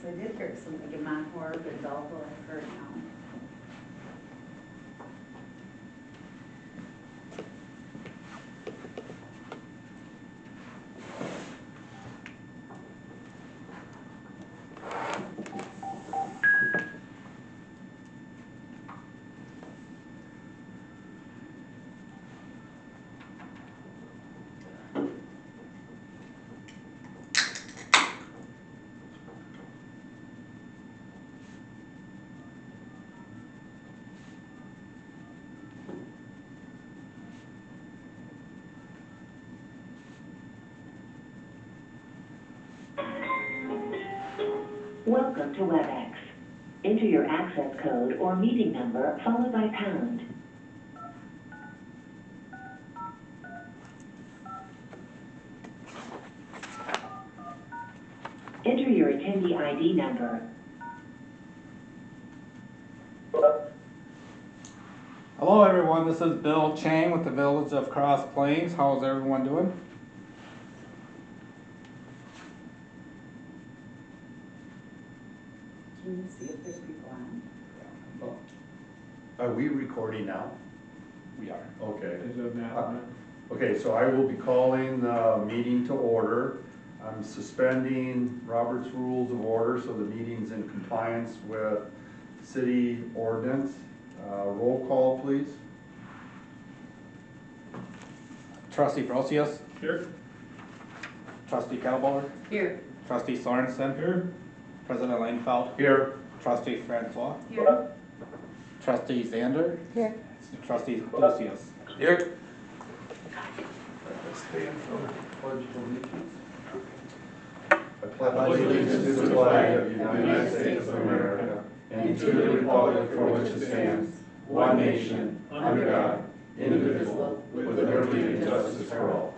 I did hear something in Monmouth and Belleville, I've heard now. Welcome to WebEx. Enter your access code or meeting number followed by pound. Enter your attendee ID number. Hello everyone, this is Bill Chang with the Village of Cross Plains. How's everyone doing? Can you see if there's people on? Are we recording now? We are. Okay. Is it now? Okay, so I will be calling the meeting to order. I'm suspending Robert's Rules of Order, so the meeting's in compliance with city ordinance. Roll call, please. Trustee Brosius, Here. Trustee Kettleboer, Here. Trustee Sorensen, Here. President Langfeld, Here. Trustee Francois, Here. Trustee Zander, Here. Trustee Lucius. Here. Stand for the pledge of allegiance. I pledge allegiance to the flag of the United States of America and to the republic for which it stands, one nation, under God, indivisible, with liberty and justice for all.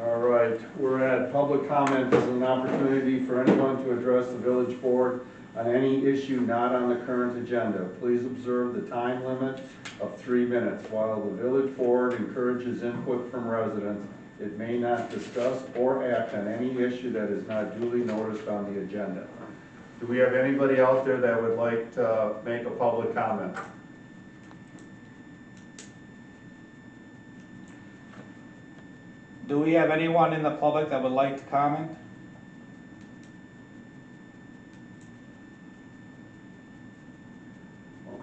All right, we're at public comment. This is an opportunity for anyone to address the village board on any issue not on the current agenda. Please observe the time limit of 3 minutes. While the village board encourages input from residents, it may not discuss or act on any issue that is not duly noticed on the agenda. Do we have anybody out there that would like to make a public comment? Do we have anyone in the public that would like to comment?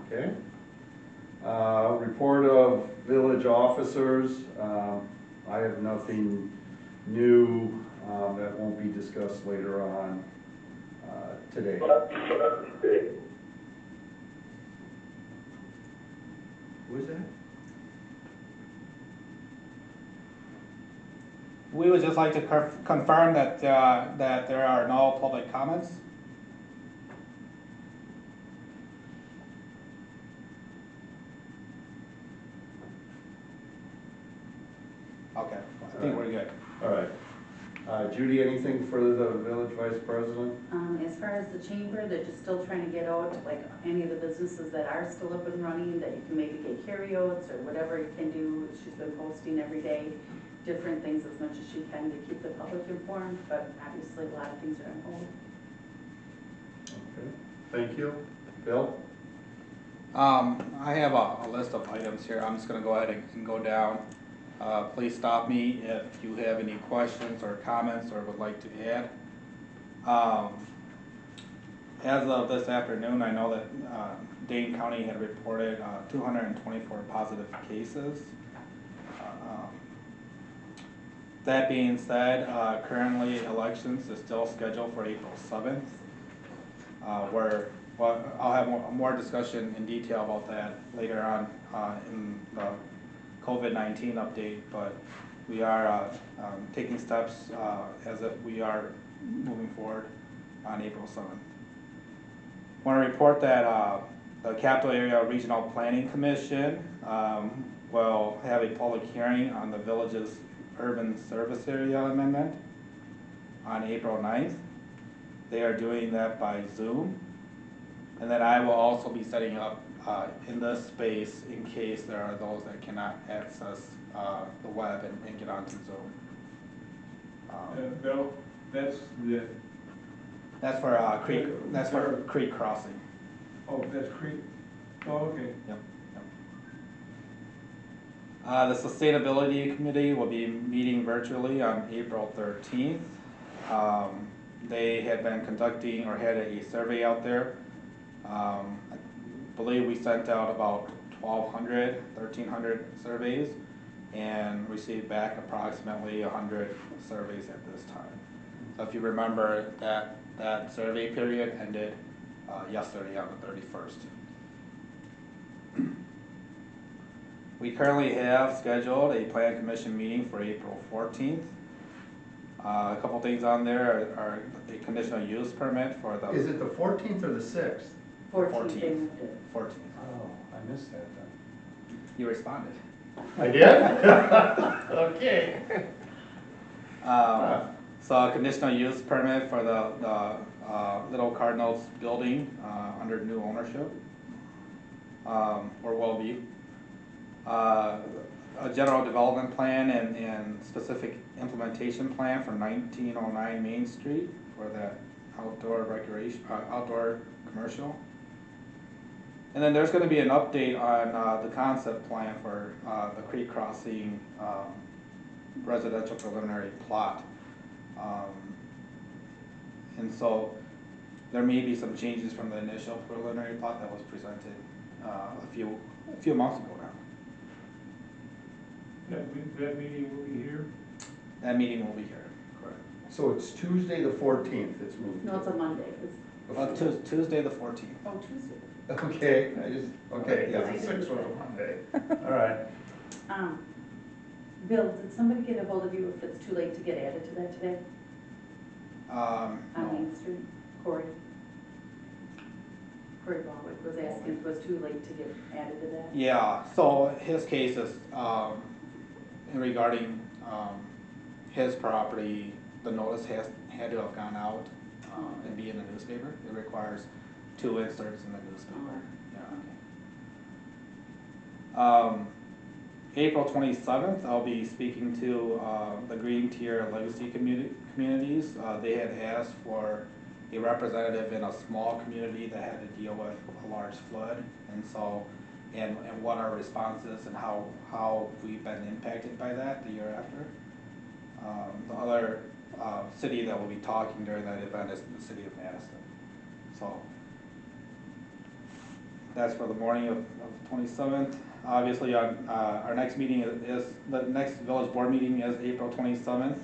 Okay. Report of village officers. I have nothing new that won't be discussed later on today. Who is that? We would just like to confirm that that there are no public comments. Okay, I think we're good. All right. Judy, anything for the village vice president? As far as the chamber, they're just still trying to get out, like, any of the businesses that are still up and running, that you can maybe get carryouts or whatever you can do. She's been posting every day, different things as much as she can to keep the public informed, but obviously a lot of things are on hold. Okay, thank you. Bill? I have a list of items here. I'm just gonna go ahead and go down. Please stop me if you have any questions or comments or would like to add. As of this afternoon, I know that Dane County had reported 224 positive cases. That being said, currently elections is still scheduled for April 7th. Well, I'll have more discussion in detail about that later on in the COVID-19 update, but we are taking steps as if we are moving forward on April 7th. I want to report that the Capital Area Regional Planning Commission will have a public hearing on the village's urban service area amendment on April 9th. They are doing that by Zoom. And then I will also be setting up in this space in case there are those that cannot access the web and get onto Zoom. Bill, that's the, That's for creek crossing. oh, that's Creek, oh, okay. Yep. The Sustainability Committee will be meeting virtually on April 13th. They had been conducting or had a survey out there. I believe we sent out about 1,300 surveys and received back approximately 100 surveys at this time. So if you remember, that survey period ended yesterday on the 31st. We currently have scheduled a plan commission meeting for April 14th. A couple things on there are a conditional use permit for the. Is it the 14th or the 6th? 14th, they moved it. 14th. Oh, I missed that then. You responded. I did? Okay. So a conditional use permit for the Little Cardinals building under new ownership, or will be. A general development plan and specific implementation plan for 1909 Main Street for that outdoor recreation, outdoor commercial. And then there's gonna be an update on the concept plan for the Creek Crossing residential preliminary plot. And so there may be some changes from the initial preliminary plot that was presented a few months ago now. That meeting will be here? That meeting will be here. Correct. So it's Tuesday the 14th, it's moved. No, it's a Monday. It's, Tuesday the 14th. oh, Tuesday. Okay, okay, Yeah. because the 6th was a Monday. All right. Bill, did somebody get a hold of you if it's too late to get added to that today on No. Main Street? Corey Baldwick was asking if it was too late to get added to that. Yeah, so his case is, regarding, his property, the notice had to have gone out, and be in the newspaper. It requires 2 inserts in the newspaper, yeah. April 27th, I'll be speaking to, the Green Tier Legacy communities. They had asked for a representative in a small community that had to deal with a large flood, and so, and what our response is and how we've been impacted by that the year after. The other city that will be talking during that event is the city of Madison. So that's for the morning of 27th. Obviously, on our next meeting is the next village board meeting is April 27th,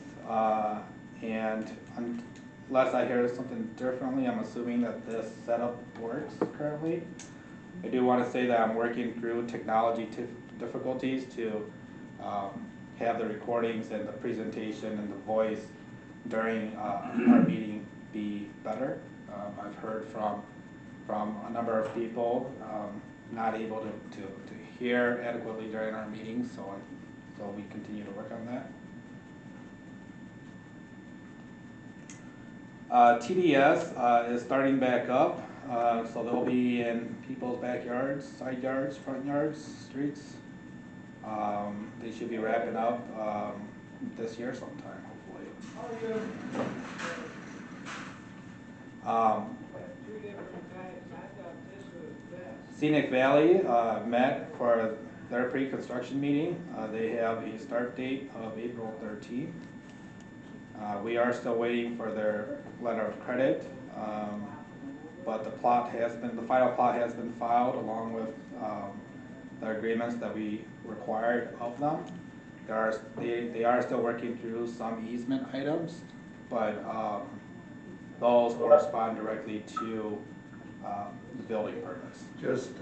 and unless I hear something differently, I'm assuming that this setup works currently. I do want to say that I'm working through technology difficulties to have the recordings and the presentation and the voice during our meeting be better. I've heard from a number of people not able to hear adequately during our meetings, so we continue to work on that. TDS is starting back up, so they'll be in people's backyards, side yards, front yards, streets. They should be wrapping up this year sometime, hopefully. Scenic Valley met for their pre-construction meeting. They have a start date of April 13th. We are still waiting for their letter of credit, but the final plot has been filed along with the agreements that we required of them. They are still working through some easement items, but those correspond directly to the building permits. Just,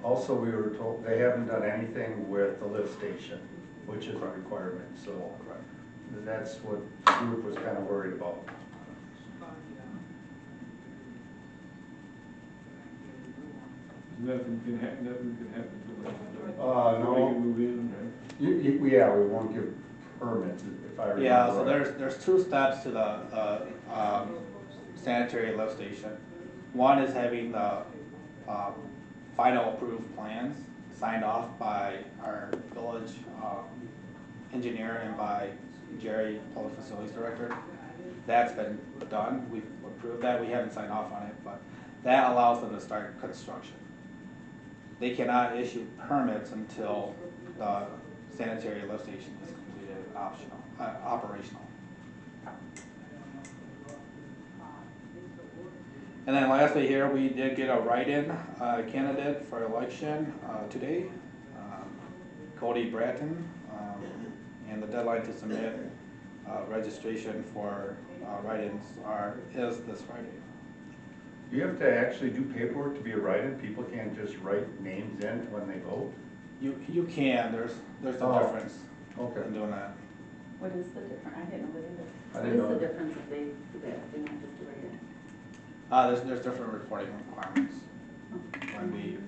also we were told, they haven't done anything with the lift station, which is a requirement, so that's what the group was kind of worried about. Nothing can happen to it. No. Nobody can move in, right? Yeah, we won't give permits if I remember. Yeah, so right. there's 2 steps to the sanitary lift station. One is having the final approved plans signed off by our village engineer and by Jerry, public facilities director. That's been done, we've approved that, we haven't signed off on it, but that allows them to start construction. They cannot issue permits until the sanitary lift station is completed, operational. And then lastly here, we did get a write-in candidate for election today, Cody Bratton, and the deadline to submit registration for write-ins is this Friday. Do you have to actually do paperwork to be a write-in? People can't just write names in when they vote? You can, there's a difference Okay. in doing that. What is the difference? I didn't know that I either. didn't know What is that. the difference if they do that, they not just do it? There's different reporting requirements. When we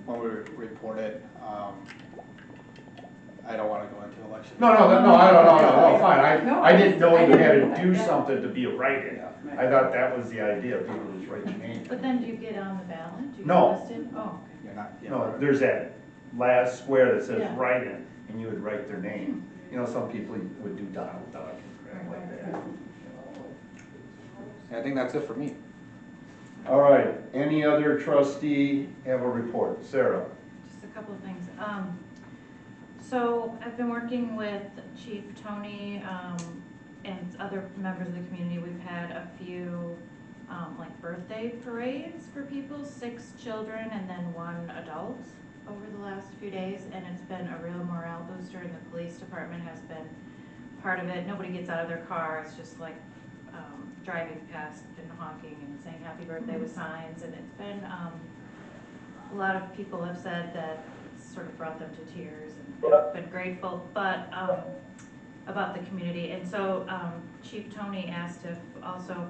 report it, I don't wanna go into election. No, fine. I didn't know I you had didn't to know do that. something to be a write-in. Right. I thought that was the idea, people just write your name. But then do you get on the ballot? Do you No. get listed? Oh, okay. You're not, yeah. No, there's that last square that says Yeah. write-in, and you would write their name. You know, some people would do Donald Duck and crap like that. I think that's it for me. All right, any other trustee have a report? Sarah? Just a couple of things. So I've been working with Chief Tony, and other members of the community. We've had a few, like birthday parades for people, 6 children and then 1 adult over the last few days. And it's been a real morale booster, and the police department has been part of it. Nobody gets out of their car. It's just like driving past and honking and saying happy birthday with signs, and it's been, a lot of people have said that it's sort of brought them to tears and been grateful, but, about the community. And so, Chief Tony asked if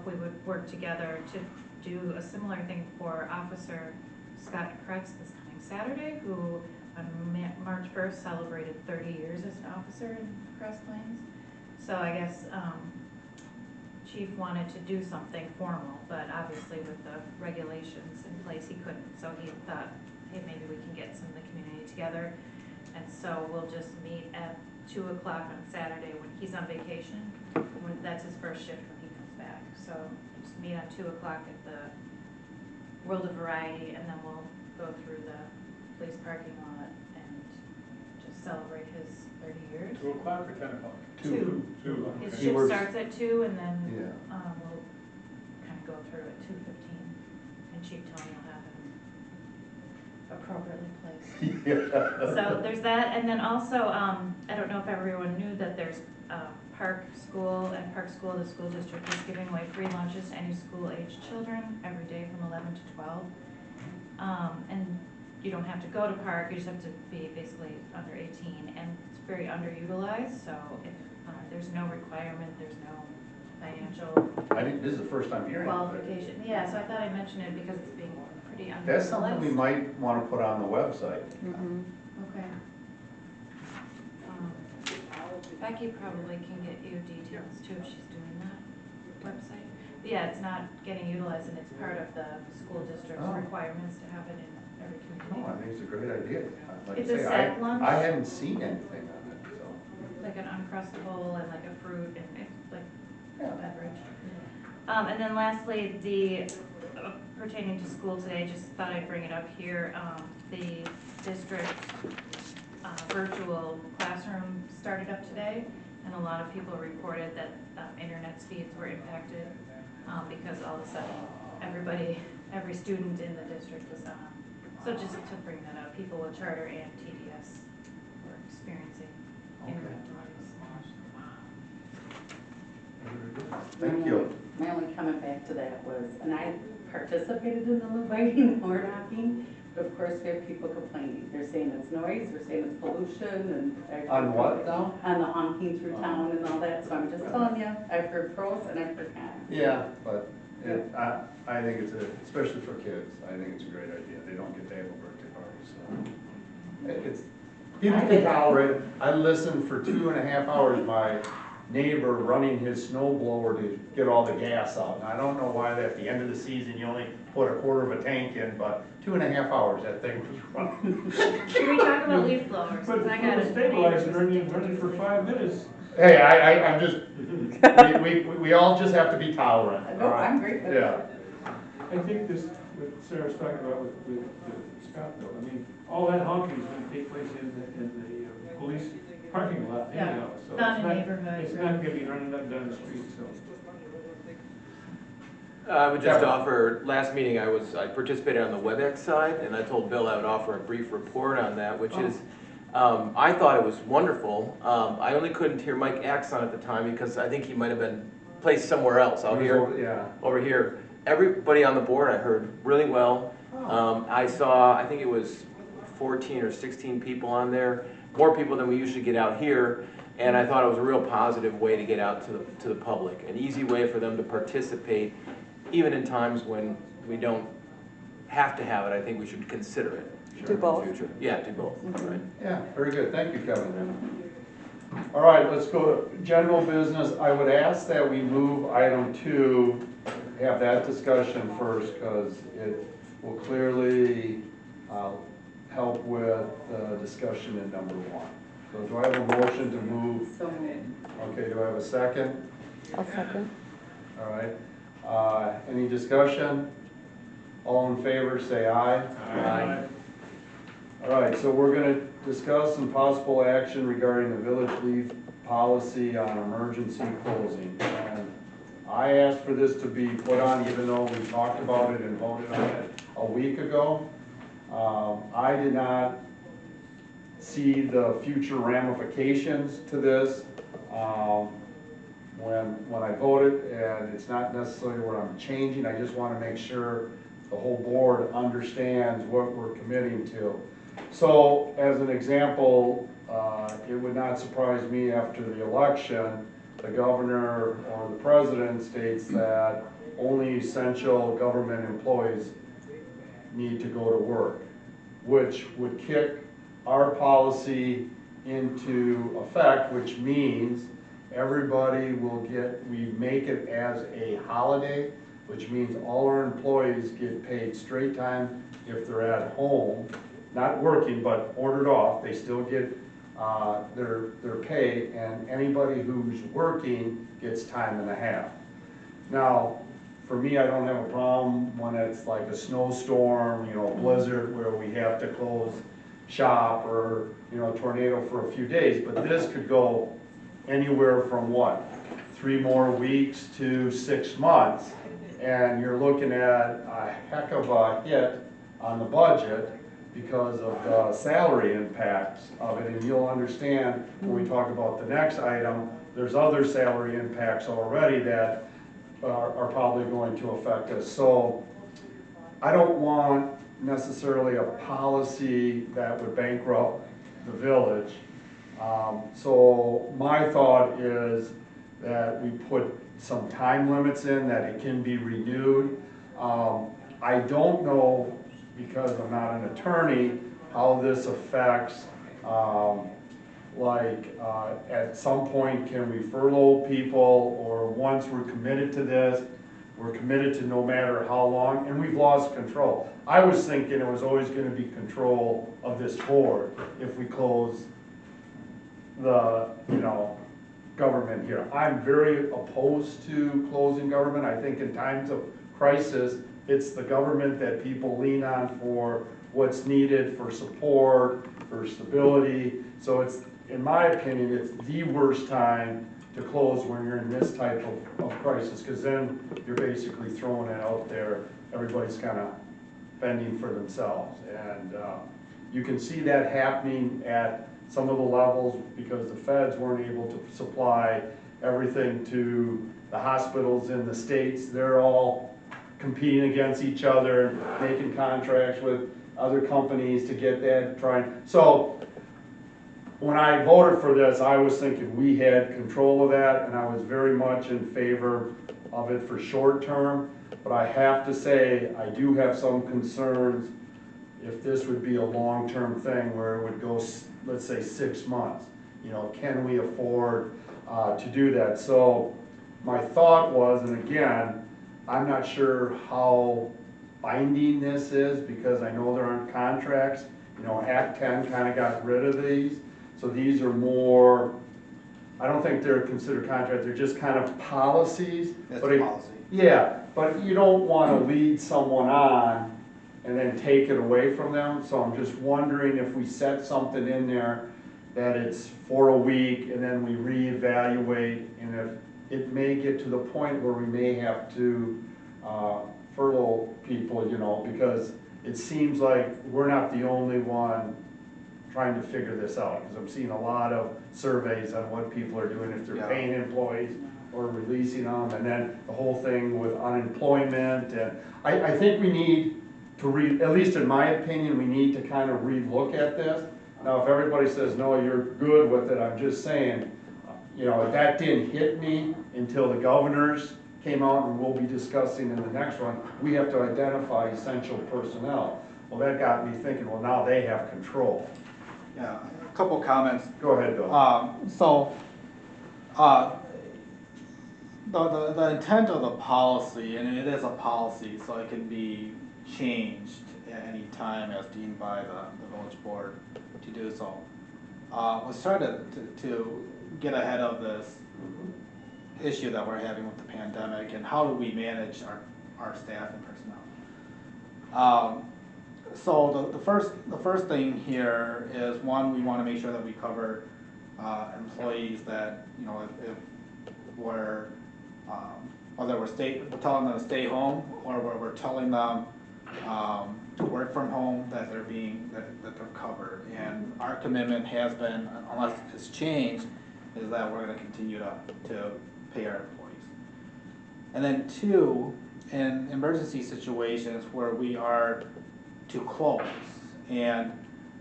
we would work together to do a similar thing for Officer Scott Kretz this coming Saturday, who on March 1st celebrated 30 years as an officer in Cross Plains. So I guess, Chief wanted to do something formal, but obviously with the regulations in place, he couldn't. So he thought, hey, maybe we can get some of the community together. And so we'll just meet at 2 o'clock on Saturday when he's on vacation. That's his first shift when he comes back. So just meet on 2 o'clock at the World of Variety, and then we'll go through the police parking lot and just celebrate his 30 years. 2 o'clock or 10 o'clock? 2. 2. His He shift works- starts at 2, and then Yeah. we'll kind of go through at 2:15, and Chief Tony will have him appropriately placed. Yeah. So there's that, and then also, I don't know if everyone knew that there's Park School, the school district is giving away free lunches to any school-aged children every day from 11 to 12. And you don't have to go to Park, you just have to be basically under 18, and it's very underutilized, so if there's no requirement, there's no financial This is the first time hearing of it. qualification. Yeah, so I thought I'd mention it because it's being pretty underutilized. That's something we might want to put on the website. Okay. Becky probably can get you details too if she's doing that website. But yeah, it's not getting utilized, and it's part of the school district's Oh. requirements to have it in every No, I community. think it's a great idea. Like I It's a say, set lunch. I hadn't seen anything on it, so. Like an Uncrustable and like a fruit and it's like a Yeah. beverage. And then lastly, pertaining to school today, just thought I'd bring it up here. The district virtual classroom started up today, and a lot of people reported that internet speeds were impacted because all of a sudden every student in the district was on. So just to bring that up, people with charter and TDS were experiencing internet delays. Thank you. My only comment back to that was, and I participated in the lighting or knocking, but of course we have people complaining. They're saying it's noise, they're saying it's pollution, and. On what now? On the honking through town and all that, so I'm just telling you, I've heard pros and I've heard cons. Yeah, but I think especially for kids, I think it's a great idea. They don't get to have a birthday party, so. It's, people can tolerate it. I listened for 2.5 hours, my neighbor running his snow blower to get all the gas out. And I don't know why at the end of the season you only put a quarter of a tank in, but 2.5 hours that thing was running. Should we talk about leaf blowers? But 'Cause I got the a stabilizer, neighbor and you who's run it for addicted to 5 minutes, Hey, I'm just, we all just have to be tolerant. No, I'm great with Yeah. it. I think this, what Sarah's talking about with Scottville, I mean, all that honking is gonna take place in the police parking lot Yeah, anyhow, so. not it's a neighborhood. It's not gonna be running up and down the street, so. I would just Kevin. offer, last meeting I participated on the WebEx side, and I told Bill I would offer a brief report on that, which is, I thought it was wonderful. I only couldn't hear Mike Axon at the time because I think he might have been placed somewhere else out here, Yeah. over here. Everybody on the board I heard really well. I saw, I think it was 14 or 16 people on there, more people than we usually get out here. And I thought it was a real positive way to get out to the public, an easy way for them to participate, even in times when we don't have to have it. I think we should consider it. Do both. In the future. Yeah, do both, right. Yeah, very good. Thank you, Kevin. All right, let's go to general business. I would ask that we move item 2, have that discussion first, because it will clearly help with the discussion in number 1. So do I have a motion to move? So moved. Okay, do I have a second? I'll second. All right. Any discussion? All in favor, say aye. Aye. All right, so we're gonna discuss some possible action regarding the village leave policy on emergency closing. And I asked for this to be put on, even though we talked about it and voted on it a week ago. I did not see the future ramifications to this when I voted, and it's not necessarily what I'm changing. I just want to make sure the whole board understands what we're committing to. So, as an example, it would not surprise me after the election, the governor or the president states that only essential government employees need to go to work, which would kick our policy into effect, which means everybody will get, we make it as a holiday, which means all our employees get paid straight time if they're at home, not working, but ordered off, they still get their pay, and anybody who's working gets time and a half. Now, for me, I don't have a problem when it's like a snowstorm, you know, a blizzard where we have to close shop, or, you know, a tornado for a few days, but this could go anywhere from what, 3 more weeks to 6 months, and you're looking at a heck of a hit on the budget because of the salary impacts of it, and you'll understand when we talk about the next item, there's other salary impacts already that are probably going to affect us. So I don't want necessarily a policy that would bankrupt the village. So my thought is that we put some time limits in, that it can be renewed. I don't know, because I'm not an attorney, how this affects, at some point, can we furlough people, or once we're committed to this, we're committed to no matter how long, and we've lost control. I was thinking it was always gonna be control of this board if we close the, you know, government here. I'm very opposed to closing government. I think in times of crisis, it's the government that people lean on for what's needed for support, for stability. So it's, in my opinion, it's the worst time to close when you're in this type of crisis, because then you're basically throwing it out there. Everybody's kind of fending for themselves. And you can see that happening at some of the levels because the feds weren't able to supply everything to the hospitals in the states. They're all competing against each other, making contracts with other companies to get that, so when I voted for this, I was thinking we had control of that, and I was very much in favor of it for short term, but I have to say, I do have some concerns if this would be a long-term thing where it would go, let's say, 6 months. You know, can we afford to do that? So my thought was, and again, I'm not sure how binding this is, because I know there aren't contracts. You know, Act 10 kind of got rid of these. So these are more, I don't think they're considered contract, they're just kind of policies. It's but a it- policy. Yeah, but you don't wanna lead someone on and then take it away from them, so I'm just wondering if we set something in there that it's for a week and then we reevaluate, and if it may get to the point where we may have to furlough people, you know, because it seems like we're not the only one trying to figure this out, because I'm seeing a lot of surveys on what people are doing, if they're Yeah. paying employees or releasing them, and then the whole thing with unemployment, and I think we need to at least in my opinion, we need to kind of relook at this. Now, if everybody says, no, you're good with it, I'm just saying, you know, that didn't hit me until the governors came out, and we'll be discussing in the next one, we have to identify essential personnel. Well, that got me thinking, well, now they have control. Yeah, a couple comments. Go ahead, Bill. The intent of the policy, and it is a policy, so it can be changed at any time as deemed by the village board to do so. Was try to get ahead of this issue that we're having with the pandemic, and how do we manage our staff and personnel. So the first thing here is, one, we want to make sure that we cover employees that, you know, if we're whether we're telling them to stay home, or we're telling them to work from home, that they're covered. And our commitment has been, unless it's changed, is that we're going to continue to pay our employees. And then two, in emergency situations where we are to close, and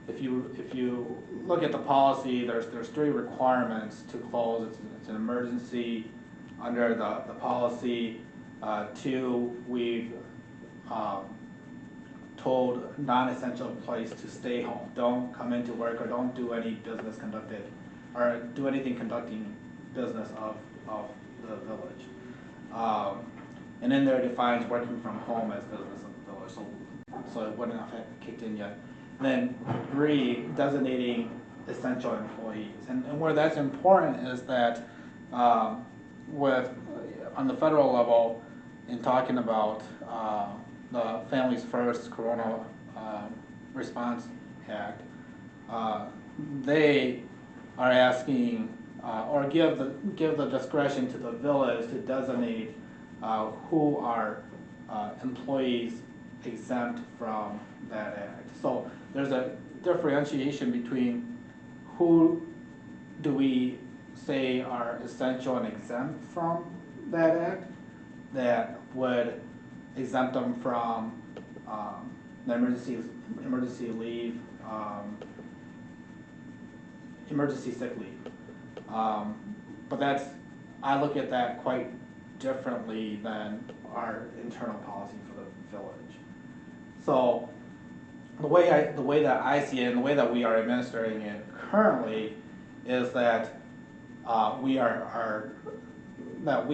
if you look at the policy, there's three requirements to close. It's an emergency under the policy. Two, we've told non-essential employees to stay home. Don't come into work, or don't do any business conducted, or do anything conducting business of the village. And then there defines working from home as business of the village, so it wouldn't have kicked in yet. And then three, designating essential employees. And where that's important is that on the federal level, in talking about the Families First Corona Response Act, they are asking, or give the discretion to the village to designate who are employees exempt from that act. So there's a differentiation between who do we say are essential and exempt from that act, that would exempt them from the emergency leave, emergency sick leave. But I look at that quite differently than our internal policy for the village. So the way that I see it, and the way that we are administering it currently, is that we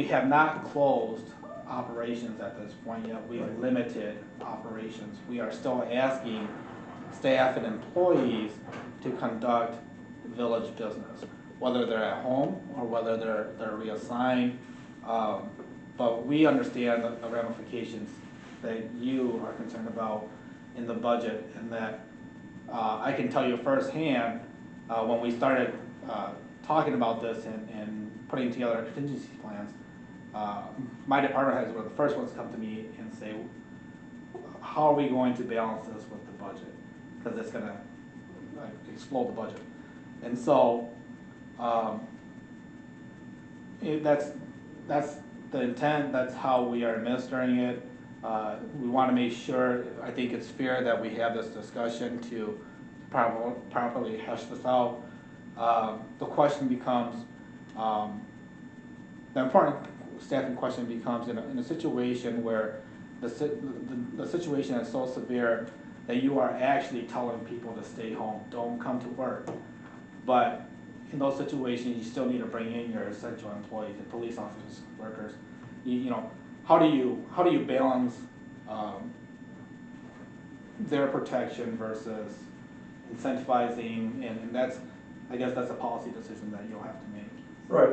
have not closed operations at this point yet. We've limited operations. We are still asking staff and employees to conduct village business, whether they're at home or whether they're reassigned. But we understand the ramifications that you are concerned about in the budget, and that I can tell you firsthand, when we started talking about this and putting together contingency plans, my department heads were the first ones to come to me and say, how are we going to balance this with the budget? Because it's going to explode the budget. And so that's the intent, that's how we are administering it. We want to make sure, I think it's fair that we have this discussion to properly hash this out. The question becomes, the important staffing question becomes, in a situation where the situation is so severe that you are actually telling people to stay home, don't come to work. But in those situations, you still need to bring in your essential employees, the police officers, workers. You know, how do you balance their protection versus incentivizing, and I guess that's a policy decision that you'll have to make. Right,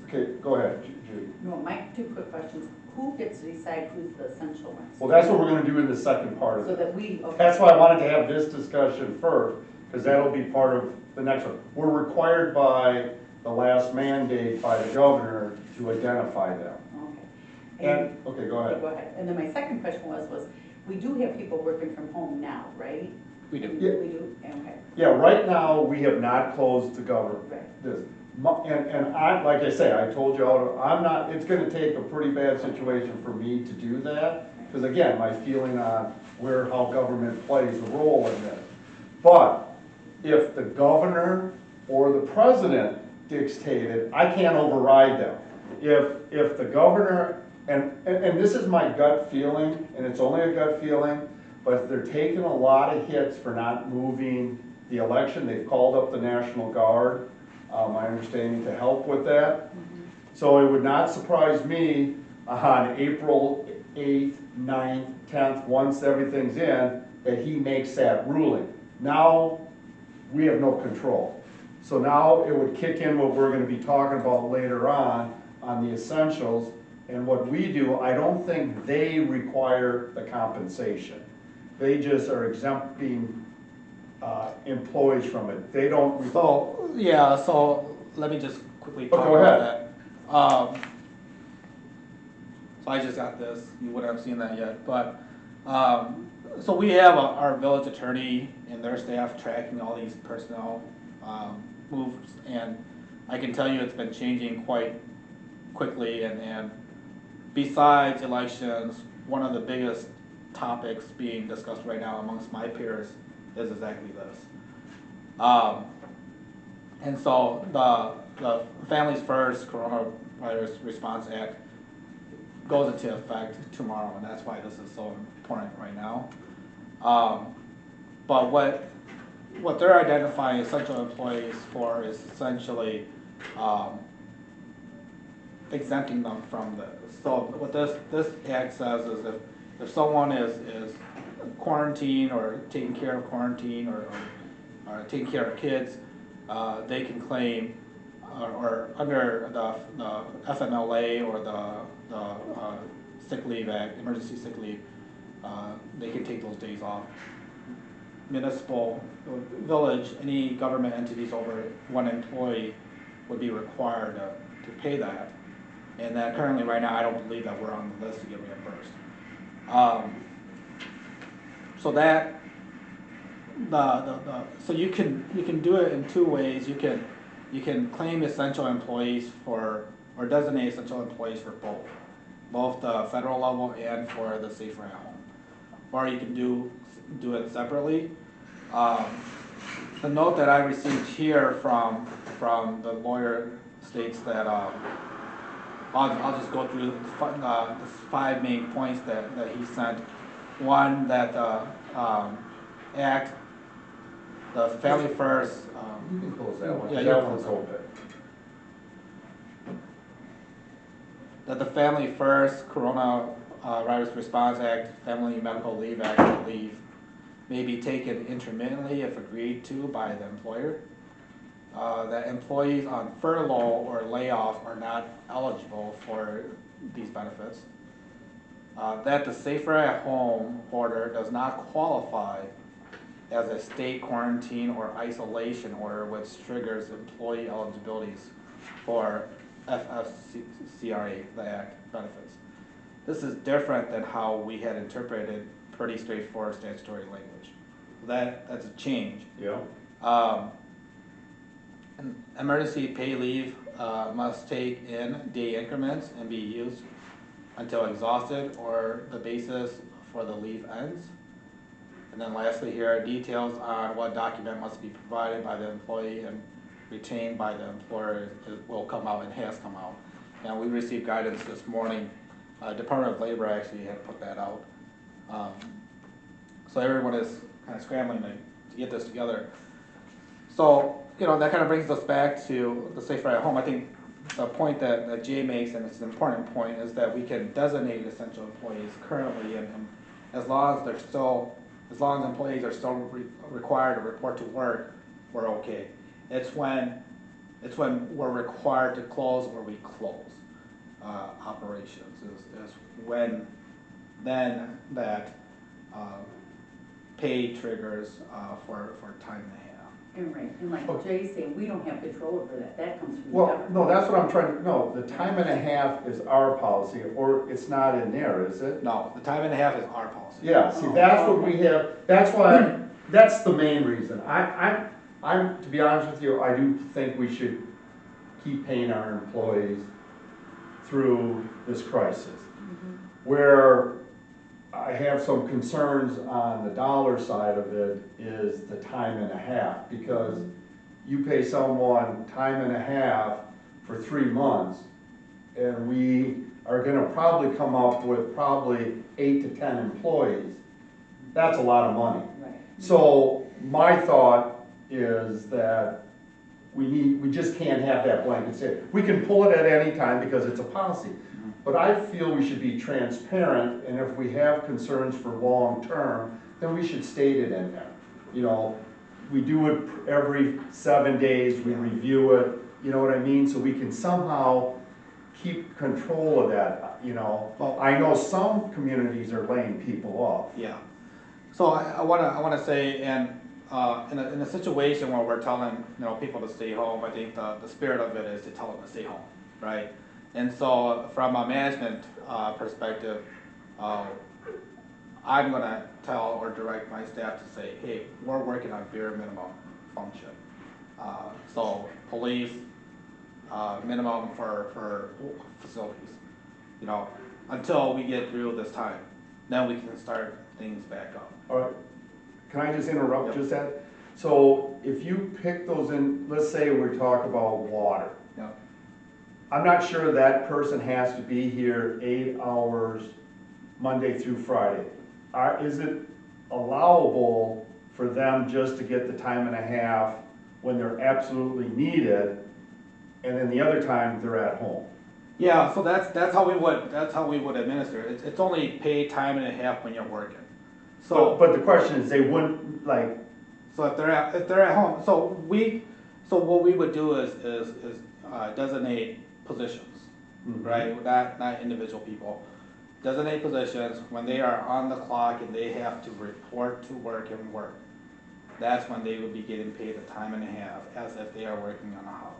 okay, go ahead, Judy. No, my two quick questions. Who gets to decide who's the essential ones? Well, that's what we're gonna do in the second part of So it. that we, okay. That's why I wanted to have this discussion first, because that'll be part of the next one. We're required by the last mandate by the governor to identify them. Okay. And, okay, go Okay, ahead. go ahead. And then my second question was, we do have people working from home now, right? We do. Yeah. We do, okay, Yeah, right now, we have not closed the government. right. This, and I, like I say, I told you, I'm not, it's gonna take a pretty bad situation for me to do that. Because again, my feeling on how government plays a role in this. But if the governor or the president dictated, I can't override them. If the governor, and this is my gut feeling, and it's only a gut feeling, but they're taking a lot of hits for not moving the election. They've called up the National Guard, my understanding, to help with that. So it would not surprise me on April 8th, 9th, 10th, once everything's in, that he makes that ruling. Now, we have no control. So now it would kick in what we're gonna be talking about later on the essentials. And what we do, I don't think they require the compensation. They just are exempting employees from it. They don't. So, yeah, so let me just quickly talk go about ahead. that. So I just got this, you wouldn't have seen that yet, but, so we have our village attorney and their staff tracking all these personnel, moves, and I can tell you it's been changing quite quickly, and besides elections, one of the biggest topics being discussed right now amongst my peers is exactly this. And so the Families First Coronavirus Response Act goes into effect tomorrow, and that's why this is so important right now. But what they're identifying essential employees for is essentially exempting them from this. So what this act says is if someone is quarantined or taking care of quarantine or taking care of kids, they can claim or under the FMLA or the sick leave act, emergency sick leave, they can take those days off. Municipal, village, any government entities over one employee would be required to pay that. And that currently, right now, I don't believe that we're on the list to get reimbursed. So that, so you can do it in two ways. You can claim essential employees for, or designate essential employees for both the federal level and for the Safer at Home. Or you can do it separately. The note that I received here from the lawyer states that, I'll just go through the 5 main points that he sent. One, that the act, the Family First. You can close that one. Yeah, That one's open. That the Family First Coronavirus Response Act, Family Medical Leave Act, I believe, may be taken intermittently if agreed to by the employer. That employees on furlough or layoff are not eligible for these benefits. That the Safer at Home order does not qualify as a state quarantine or isolation order, which triggers employee eligibilities for FFCRA, the Act benefits. This is different than how we had interpreted pretty straightforward statutory language. That's a change. Yeah. Emergency pay leave must take in day increments and be used until exhausted or the basis for the leave ends. And then lastly here, details on what document must be provided by the employee and retained by the employer will come out and has come out. And we received guidance this morning. Department of Labor actually had put that out. So everyone is kind of scrambling to get this together. So, that kind of brings us back to the Safer at Home. I think the point that Jay makes, and it's an important point, is that we can designate essential employees currently, and as long as employees are still required to report to work, we're okay. It's when it's when we're required to close or we close, operations, is when, then that, pay triggers, for time and a half. And right, and like Jay's saying, we don't have control over that, that comes from the Well, government. no, that's what I'm trying to, no, the time and a half is our policy, or it's not in there, is it? No, the time and a half is our policy. Yeah, see, that's what we have, that's why, that's the main reason. I'm, to be honest with you, I do think we should keep paying our employees through this crisis. Where I have some concerns on the dollar side of it is the time and a half, because you pay someone time and a half for 3 months, and we are gonna probably come up with probably 8 to 10 employees. That's a lot of money. Right. So my thought is that we just can't have that blanket statement. We can pull it at any time because it's a policy. But I feel we should be transparent, and if we have concerns for long-term, then we should state it in there. You know, we do it every 7 days, we review it, you know what I mean? So we can somehow keep control of that, you know? Well, I know some communities are laying people off. Yeah. So I wanna say, and, in a situation where we're telling, people to stay home, I think the spirit of it is to tell them to stay home, right? And so from a management, perspective, I'm gonna tell or direct my staff to say, hey, we're working on bare minimum function. So police, minimum for facilities, until we get through this time, then we can start things back up. All right, can I just interrupt Yep. just that? So if you pick those in, let's say we talk about water. Yeah. I'm not sure that person has to be here 8 hours, Monday through Friday. Is it allowable for them just to get the time and a half when they're absolutely needed, and then the other time they're at home? Yeah, so that's how we would administer it. It's only paid time and a half when you're working. So But the question is, they wouldn't, like, so if they're at home, so what we would do is designate positions, right? Not individual people. Designate positions when they are on the clock and they have to report to work and work. That's when they would be getting paid the time and a half as if they are working on a holiday.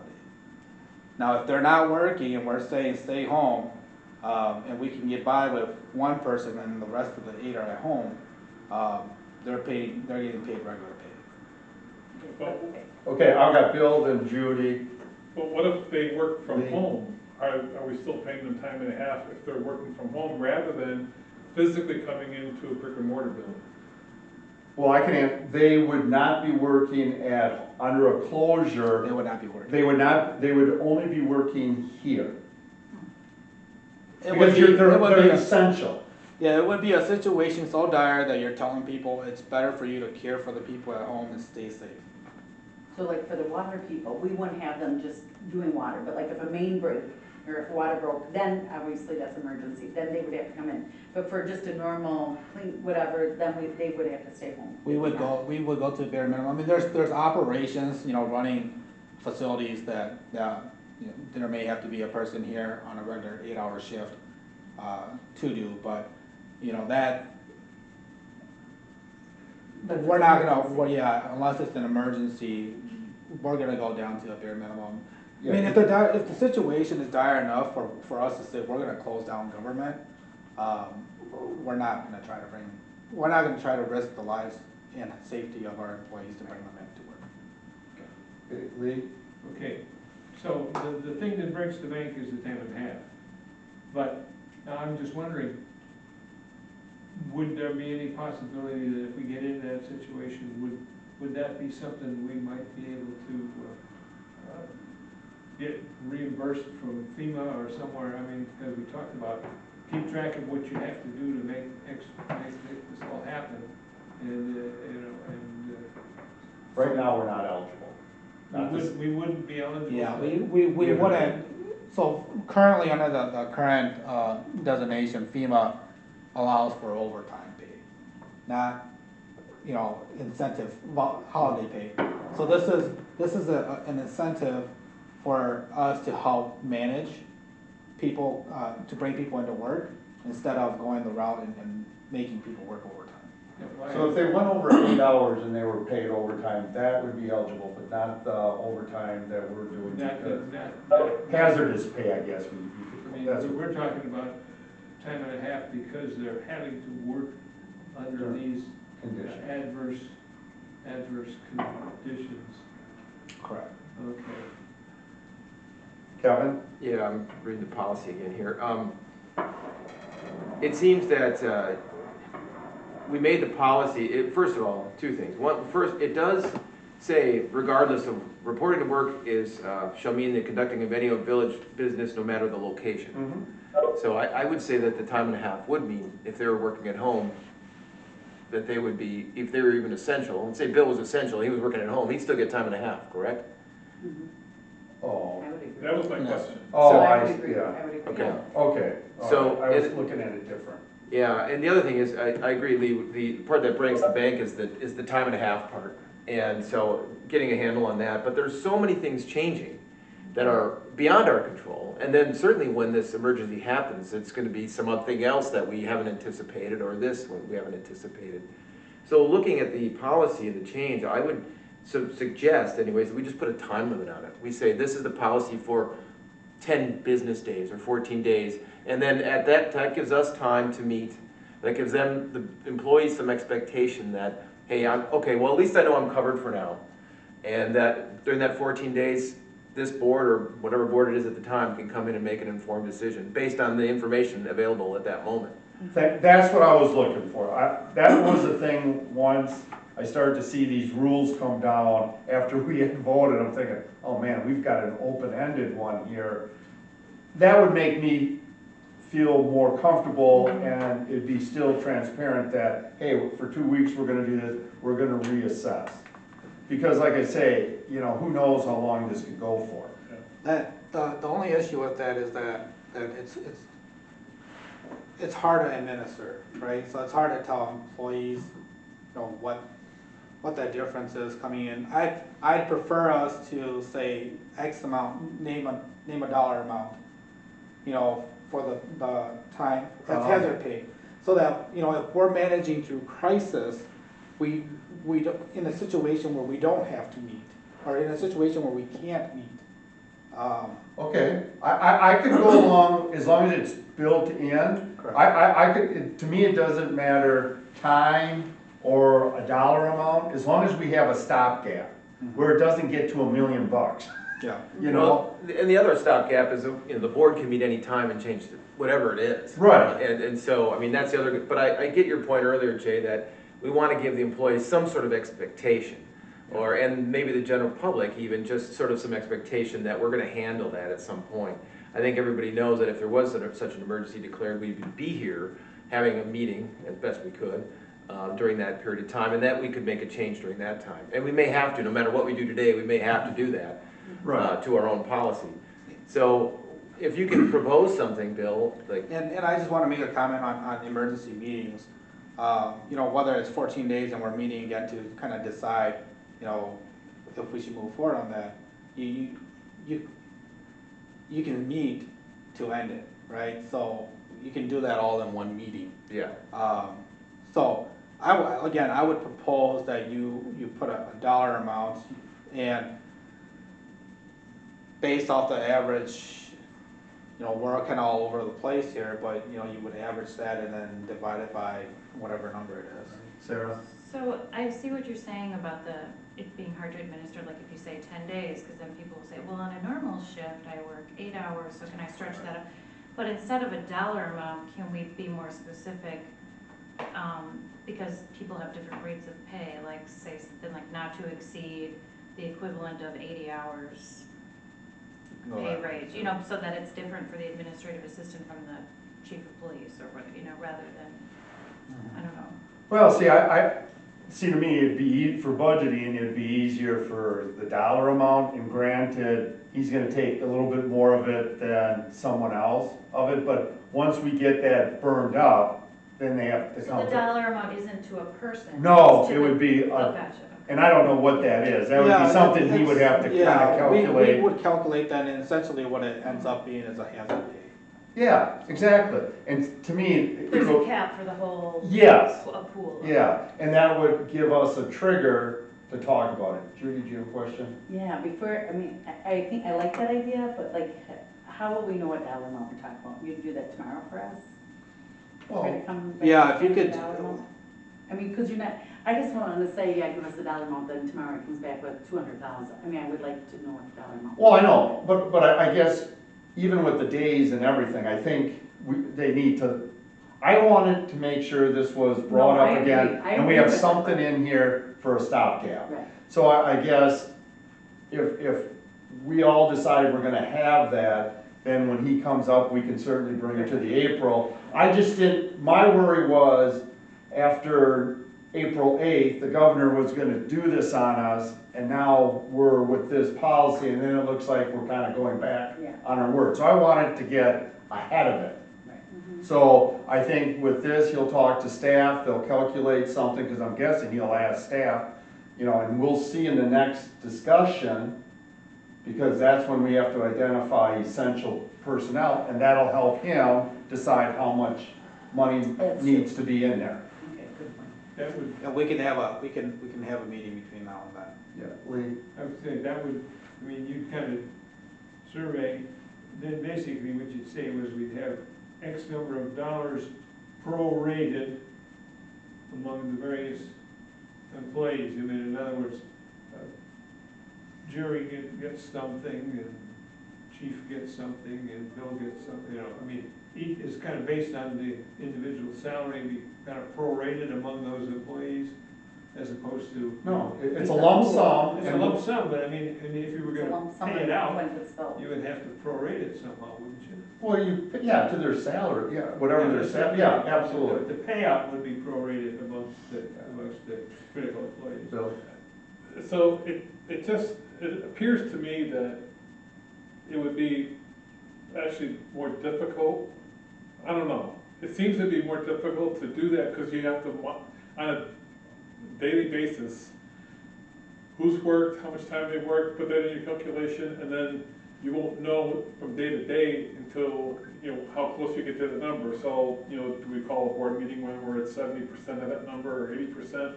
Now, if they're not working and we're saying stay home, and we can get by with one person and the rest of the 8 are at home, they're getting paid regular pay. okay, I've got Bill and Judy. But what if they work from Lee. home? Are we still paying them time and a half if they're working from home rather than physically coming into a brick and mortar building? Well, they would not be working under a closure. They would not be working. They would only be working here. It would Because be- they're it would be a- essential. Yeah, it would be a situation so dire that you're telling people it's better for you to care for the people at home and stay safe. So like for the water people, we wouldn't have them just doing water, but like if a main break, or if water broke, then obviously that's emergency, then they would have to come in. But for just a normal clean, whatever, then they would have to stay home. We would go to bare minimum. I mean, there's operations, running facilities that, there may have to be a person here on a regular 8-hour shift, to do, but, But if we're it's not emergency- gonna, unless it's an emergency, we're gonna go down to a bare minimum. I Yeah. mean, if the situation is dire enough for us to say we're gonna close down government, we're not gonna try to risk the lives and safety of our employees to bring them back to work. Okay, Lee? Okay, so the thing that breaks the bank is the time and a half. But now I'm just wondering, would there be any possibility that if we get into that situation, would that be something we might be able to get reimbursed from FEMA or somewhere? I mean, because we talked about keep track of what you have to do to make this all happen, and Right now, we're not eligible. we wouldn't be eligible. Yeah, for- we wouldn't, so currently under the current designation, FEMA allows for overtime pay, not, incentive, holiday pay. So this is an incentive for us to help manage people, to bring people into work, instead of going the route and making people work overtime. So if they went over 8 hours and they were paid overtime, that would be eligible, but not the overtime that we're doing. Hazardous pay, I guess. I mean, That's we're talking about time and a half because they're having to work under these condition. adverse conditions. Correct. Okay. Kevin? Yeah, I'm reading the policy again here. It seems that we made the policy, first of all, two things. One, first, it does say regardless of reporting to work is, shall mean the conducting of any village business no matter the location. So I would say that the time and a half would mean if they were working at home, that they would be, if they were even essential, and say Bill was essential, he was working at home, he'd still get time and a half, correct? Oh. I would agree. That was my question. Oh, So I would see, agree. yeah. I would agree. Okay. Okay. All So right. I was it- looking at it different. Yeah, and the other thing is, I agree, Lee, the part that breaks the bank is the time and a half part. And so getting a handle on that, but there's so many things changing that are beyond our control. And then certainly when this emergency happens, it's gonna be something else that we haven't anticipated, or this one we haven't anticipated. So looking at the policy and the change, I would suggest anyways, that we just put a time limit on it. We say this is the policy for 10 business days or 14 days. And then at that gives us time to meet. That gives them, the employees, some expectation that, hey, okay, well, at least I know I'm covered for now. And that during that 14 days, this board or whatever board it is at the time can come in and make an informed decision based on the information available at that moment. That's what I was looking for. That was the thing, once I started to see these rules come down after we had voted, I'm thinking, oh man, we've got an open-ended one here. That would make me feel more comfortable, and it'd be still transparent that, hey, for 2 weeks, we're gonna do this, we're gonna reassess. Because like I say, you know, who knows how long this could go for. The only issue with that is that it's hard to administer, right? So it's hard to tell employees, you know, what that difference is coming in. I'd prefer us to say X amount, name a dollar amount, you know, for the time, that's hazard pay. So that, you know, if we're managing through crisis, we don't, in a situation where we don't have to meet, or in a situation where we can't meet. Okay, I could go along as long as it's built in. Correct. I could, to me, it doesn't matter time or a dollar amount, as long as we have a stopgap, where it doesn't get to $1 million, Yeah. you know? Well, and the other stopgap is, you know, the board can meet any time and change whatever it is. Right. And so, I mean, that's the other, but I get your point earlier, Jay, that we want to give the employees some sort of expectation. Or, and maybe the general public even, just sort of some expectation that we're gonna handle that at some point. I think everybody knows that if there was such an emergency declared, we'd be here having a meeting as best we could during that period of time, and that we could make a change during that time. And we may have to, no matter what we do today, we may have to do that to our own policy. So if you can propose something, Bill, like. And I just want to make a comment on emergency meetings. You know, whether it's 14 days and we're meeting again to kind of decide, you know, if we should move forward on that. You can meet to end it, right? So you can do that all in one meeting. Yeah. So I would propose that you put a dollar amount, and based off the average, you know, we're kind of all over the place here, but, you know, you would average that and then divide it by whatever number it is. Sarah? So I see what you're saying about it being hard to administer, like if you say 10 days, because then people will say, well, on a normal shift, I work 8 hours, so can I stretch that up? But instead of a dollar amount, can we be more specific? Because people have different rates of pay, like say something like not to exceed the equivalent of 80 hours pay rate, you know, so that it's different for the administrative assistant from the chief of police, or whether, you know, rather than, I don't know. Well, see, to me, it'd be, for budgeting, it'd be easier for the dollar amount, and granted, he's gonna take a little bit more of it than someone else of it, but once we get that burned up, then they have to So come. the dollar amount isn't to a person? No, it's to it would be, Oh, gotcha, And I don't know what that is. That would Yeah, be something he would have to kind yeah, of calculate. We would calculate that, and essentially what it ends up being is a hazard pay. Yeah, exactly. And to me. There's a cap for the whole. Yes. A pool. Yeah, and that would give us a trigger to talk about it. Judy, do you have a question? Yeah, before, I mean, I think, I like that idea, but like, how will we know what dollar amount we're talking about? You can do that tomorrow for us? Try to come back yeah, if you with a could- dollar amount? I mean, cause you're not, I just wanted to say, yeah, give us the dollar amount, then tomorrow it comes back with 200,000. I mean, I would like to know what the dollar amount. Well, I know, but I guess even with the days and everything, I think they need to, I wanted to make sure this was brought No, I up again. agree. I And we agree have with that. something in here for a stopgap. Right. So I guess if we all decided we're gonna have that, then when he comes up, we can certainly bring it to the April. I just didn't, my worry was after April 8th, the governor was gonna do this on us, and now we're with this policy, and then it looks like we're kind of going back Yeah. on our word. So I wanted to get ahead of it. Right. So I think with this, he'll talk to staff, they'll calculate something, because I'm guessing he'll ask staff, you know, and we'll see in the next discussion, because that's when we have to identify essential personnel, and that'll help him decide how much money needs to be in there. Okay, good point. That would, And we can have a meeting between now and then. Yeah, Lee? I would say that would, I mean, you'd kind of survey, then basically what you'd say was we'd have X number of dollars prorated among the various employees. I mean, in other words, Jerry gets something, and Chief gets something, and Bill gets something, you know, I mean, each is kind of based on the individual salary, be kind of prorated among those employees, as opposed to. No, it's a lump sum. It's a lump sum, but I mean, if you were It's a lump gonna sum pay it and out, when it's filled. you would have to prorate it somehow, wouldn't you? Well, yeah, to their salary, yeah, whatever their salary, yeah, absolutely. The payout would be prorated amongst the critical employees. Bill? So it just, it appears to me that it would be actually more difficult. I don't know. It seems to be more difficult to do that because you have to, on a daily basis, who's worked, how much time they've worked, put that in your calculation, and then you won't know from day to day until, you know, how close you get to the number. So, you know, do we call a board meeting when we're at 70% of that number or 80%,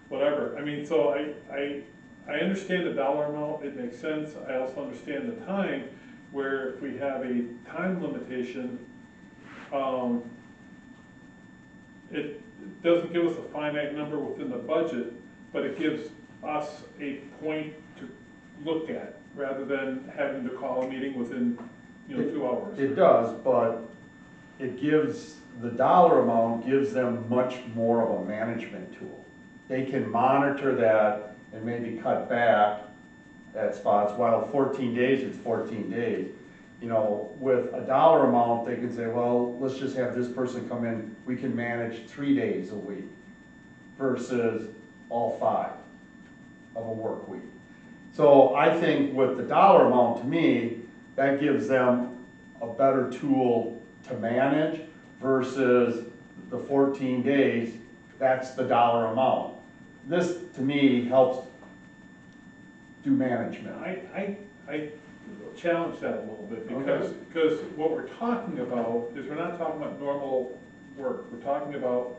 whatever. I mean, so I understand the dollar amount, it makes sense. I also understand the time, where if we have a time limitation, it doesn't give us a finite number within the budget, but it gives us a point to look at, rather than having to call a meeting within, 2 hours. It does, but it gives, the dollar amount gives them much more of a management tool. They can monitor that and maybe cut back at spots, while 14 days, it's 14 days. You know, with a dollar amount, they can say, well, let's just have this person come in, we can manage 3 days a week versus all 5 of a work week. So I think with the dollar amount, to me, that gives them a better tool to manage versus the 14 days, that's the dollar amount. This, to me, helps do management. I challenge that a little bit, because what we're talking about is, we're not talking about normal work. We're talking about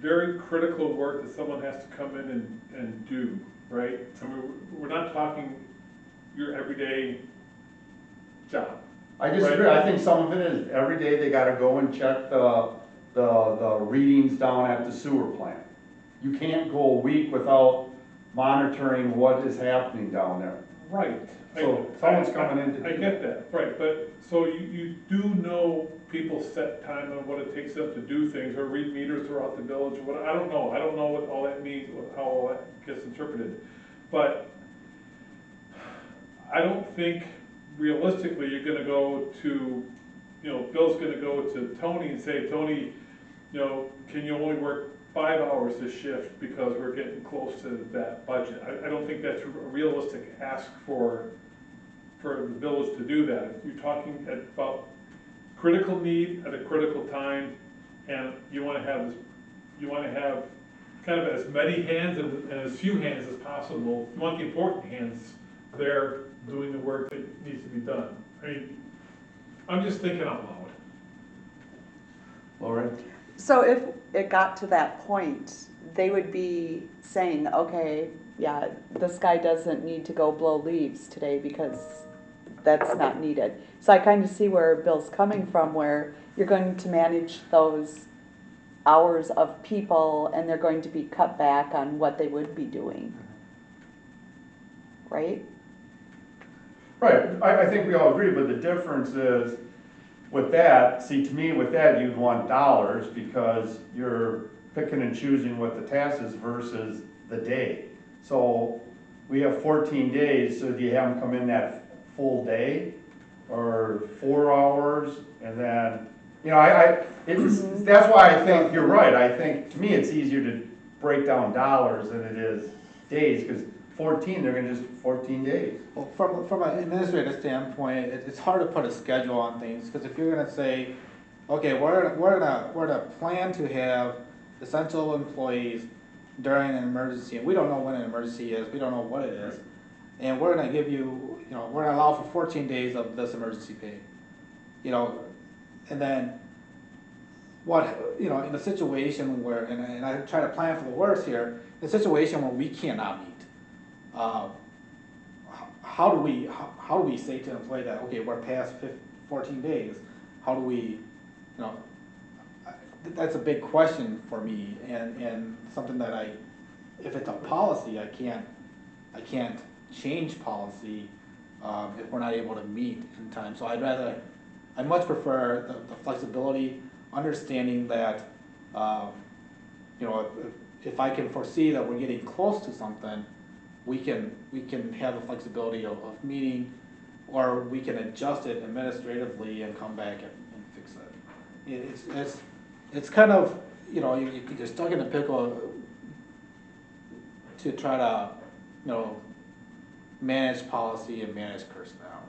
very critical work that someone has to come in and do, right? I mean, we're not talking your everyday job. I disagree, I think some of it is, every day they gotta go and check the readings down at the sewer plant. You can't go a week without monitoring what is happening down there. Right. So someone's coming in to I do get that, right, but, so you do know people's set time and what it takes them to do things, or read meters throughout the village, or what, I don't know what all that means, how all that gets interpreted. But I don't think realistically you're gonna go to, Bill's gonna go to Tony and say, Tony, can you only work 5 hours this shift because we're getting close to that budget? I don't think that's a realistic ask for the village to do that. You're talking about critical need at a critical time, and you wanna have kind of as many hands and as few hands as possible. You want the important hands there doing the work that needs to be done. I mean, I'm just thinking out loud. Lauren? So if it got to that point, they would be saying, okay, yeah, this guy doesn't need to go blow leaves today because that's not needed. So I kind of see where Bill's coming from, where you're going to manage those hours of people and they're going to be cut back on what they would be doing. Right? Right, I think we all agree, but the difference is, with that, see, to me, with that, you'd want dollars, because you're picking and choosing what the task is versus the day. So, we have 14 days, so do you have them come in that full day, or 4 hours, and then, you know, that's why I think, you're right, I think, to me, it's easier to break down dollars than it is days, because 14, they're gonna just 14 days. Well, from an administrative standpoint, it's hard to put a schedule on things, because if you're gonna say, okay, we're gonna plan to have essential employees during an emergency, and we don't know when an emergency is, we don't know what it is, and we're gonna give you, you know, we're gonna allow for 14 days of this emergency pay, you know, and then what, you know, in a situation where, and I try to plan for the worst here, in a situation where we cannot meet, how do we say to an employee that, okay, we're past 14 days, how do we, you know, that's a big question for me, and something that if it's a policy, I can't change policy, if we're not able to meet in time. So I much prefer the flexibility, understanding that, you know, if I can foresee that we're getting close to something, we can have the flexibility of meeting, or we can adjust it administratively and come back and fix it. It's kind of, you know, you're stuck in a pickle to try to, you know, manage policy and manage personnel.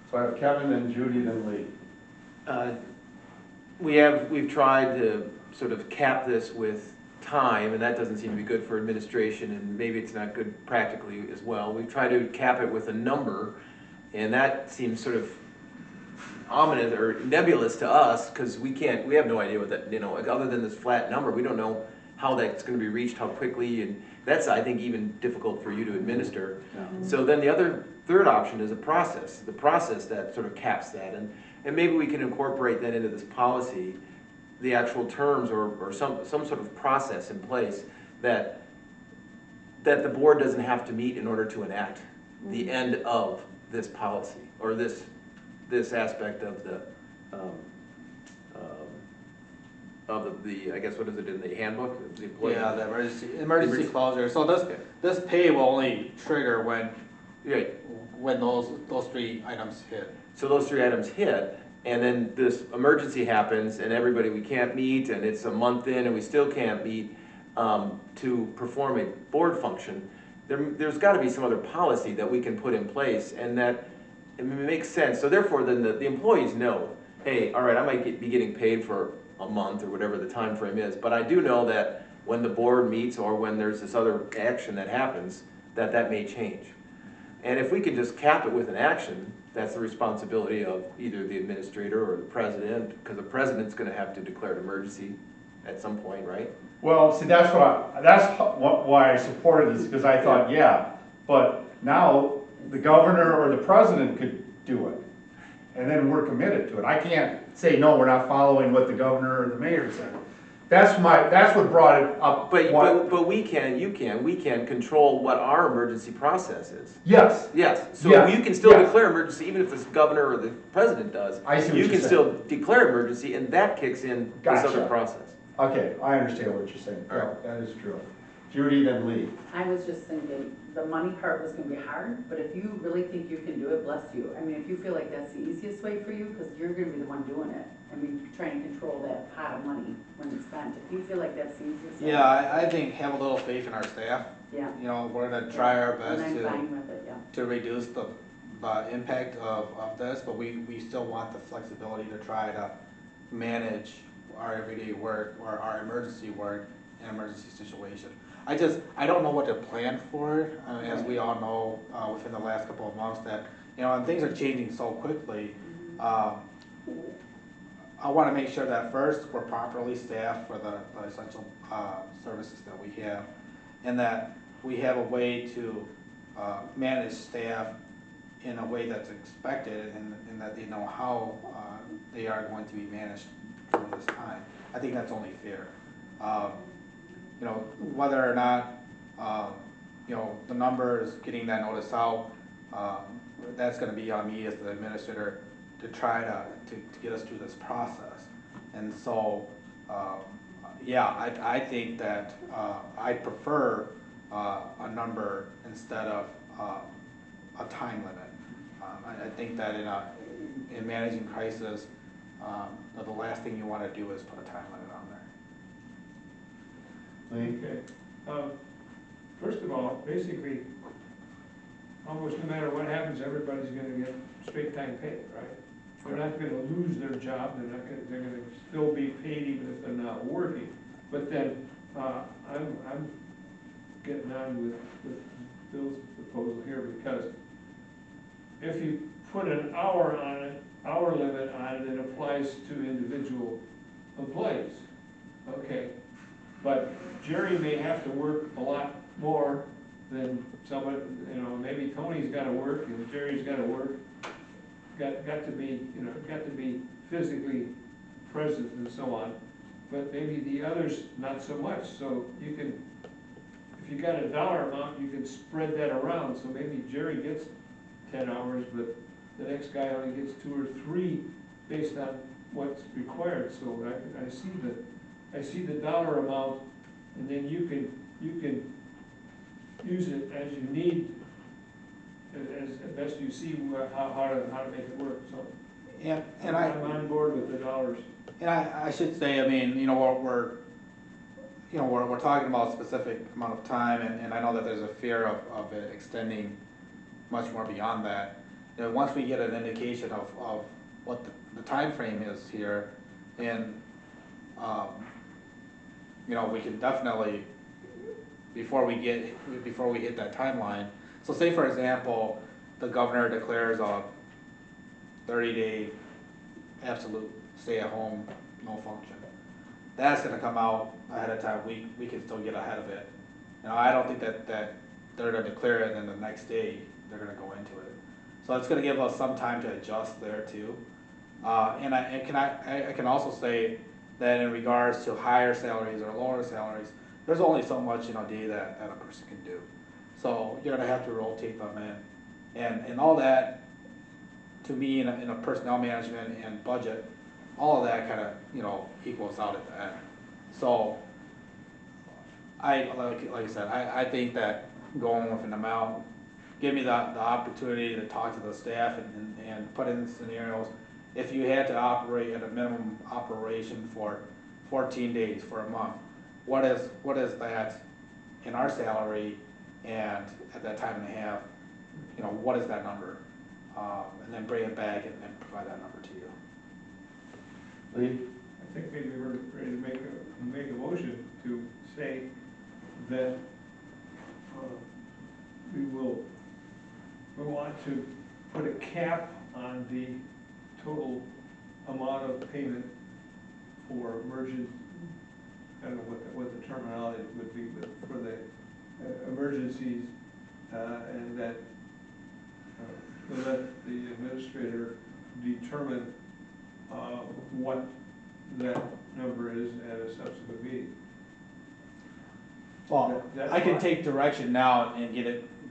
So I have Kevin and Judy, then Lee. We've tried to sort of cap this with time, and that doesn't seem to be good for administration, and maybe it's not good practically as well. We've tried to cap it with a number, and that seems sort of ominous or nebulous to us, because we have no idea what that, you know, other than this flat number, we don't know how that's gonna be reached, how quickly, and that's, I think, even difficult for you to administer. So then the third option is the process that sort of caps that, and maybe we can incorporate that into this policy, the actual terms or some sort of process in place that the board doesn't have to meet in order to enact the end of this policy, or this aspect of the I guess, what is it in the handbook? The employee. Yeah, the emergency closure. So this pay will only trigger when those 3 items hit. So those 3 items hit, and then this emergency happens, and we can't meet, and it's a month in, and we still can't meet to perform a board function. There's got to be some other policy that we can put in place, and that it makes sense. So therefore, then the employees know, hey, all right, I might be getting paid for a month or whatever the time frame is, but I do know that when the board meets or when there's this other action that happens, that may change. And if we could just cap it with an action, that's the responsibility of either the administrator or the president, because the president's going to have to declare an emergency at some point, right? Well, see, that's why I supported this, because I thought, yeah, but now the governor or the president could do it, and then we're committed to it. I can't say, no, we're not following what the governor or the mayor said. That's what brought it up. But we can control what our emergency process is. Yes. Yes, so Yes. you can still Yes. declare emergency, even if the governor or the president does. I see what You you're can saying. still declare emergency, and that kicks in this other Gotcha. process. Okay, I understand what you're saying. All Yeah, right. that is true. Judy, then Lee. I was just thinking, the money part was gonna be hard, but if you really think you can do it, bless you. I mean, if you feel like that's the easiest way for you, because you're gonna be the one doing it. I mean, trying to control that pot of money when it's spent. If you feel like that's the easiest way. Yeah, I think have a little faith in our staff. Yeah. You know, we're gonna try our best And I'm fine with it, yeah. to reduce the impact of this, but we still want the flexibility to try to manage our everyday work or our emergency work an emergency situation. I don't know what to plan for it, as we all know, within the last couple of months that, and things are changing so quickly. I wanna make sure that first, we're properly staffed for the essential, services that we have, and that we have a way to, manage staff in a way that's expected, and that they know how, they are going to be managed during this time. I think that's only fair. Whether or not, the numbers, getting that notice out, that's gonna be on me as the administrator to try to get us through this process. And so, I think that, I prefer, a number instead of, a time limit. I think that in managing crisis, the last thing you wanna do is put a time limit on there. Lee? Okay. First of all, basically, almost no matter what happens, everybody's gonna get straight time paid, right? They're not gonna lose their job, they're gonna still be paid even if they're not working. But then, I'm getting on with Bill's proposal here, because if you put an hour on it, hour limit on it, it applies to individual employees, okay? But Jerry may have to work a lot more than someone, maybe Tony's gotta work and Jerry's gotta work. Got to be physically present and so on, but maybe the others not so much, so you can, if you got a dollar amount, you can spread that around, so maybe Jerry gets 10 hours, but the next guy only gets 2 or 3 based on what's required, so I see the dollar amount, and then you can use it as you need, as best you see how to make it work, so. And I'm on board with the dollars. And I should say, we're talking about a specific amount of time, and I know that there's a fear of it extending much more beyond that. Once we get an indication of what the time frame is here, and, we can definitely, before we hit that timeline. So say, for example, the governor declares a 30-day absolute stay-at-home, no function. That's gonna come out ahead of time, we can still get ahead of it. I don't think that they're gonna declare it and then the next day, they're gonna go into it. So it's gonna give us some time to adjust there too. And I can also say that in regards to higher salaries or lower salaries, there's only so much in a day that a person can do. So you're gonna have to rotate them in. And all that, to me, in a personnel management and budget, all of that kind of, equals out at the end. So like I said, I think that going with an amount, give me the opportunity to talk to the staff and put in scenarios. If you had to operate at a minimum operation for 14 days, for a month, what is that in our salary, and at that time and a half, what is that number? And then bring it back and provide that number to you. Lee? I think maybe we're ready to make a motion to say that we want to put a cap on the total amount of payment for emergent, I don't know what the terminology would be, but for the emergencies, and that we'll let the administrator determine what that number is at a subsequent meeting. Well, That's I can fine. take direction now and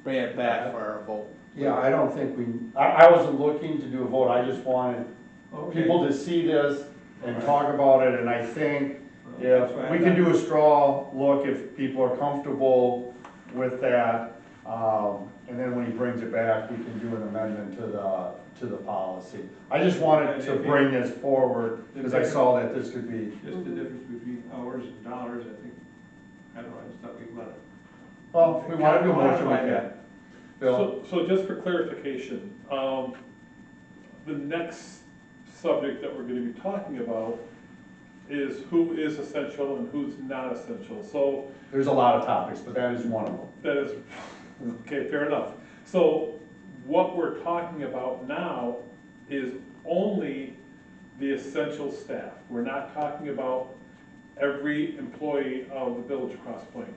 bring it back for a vote. Yeah, I don't think I wasn't looking to do a vote, I just wanted Okay. people to see this and talk about it, and I think That's if fine. we can do a straw look, if people are comfortable with that, and then when he brings it back, we can do an amendment to the policy. I just wanted to bring this forward, because I saw that this could be, Just the difference between hours and dollars, I don't know, I just thought we wanted. well, if we want to do a motion, we can. Bill? So just for clarification, the next subject that we're gonna be talking about is who is essential and who's not essential. So There's a lot of topics, but that is one of them. that is, okay, fair enough. So what we're talking about now is only the essential staff. We're not talking about every employee of the Village of Cross Plains.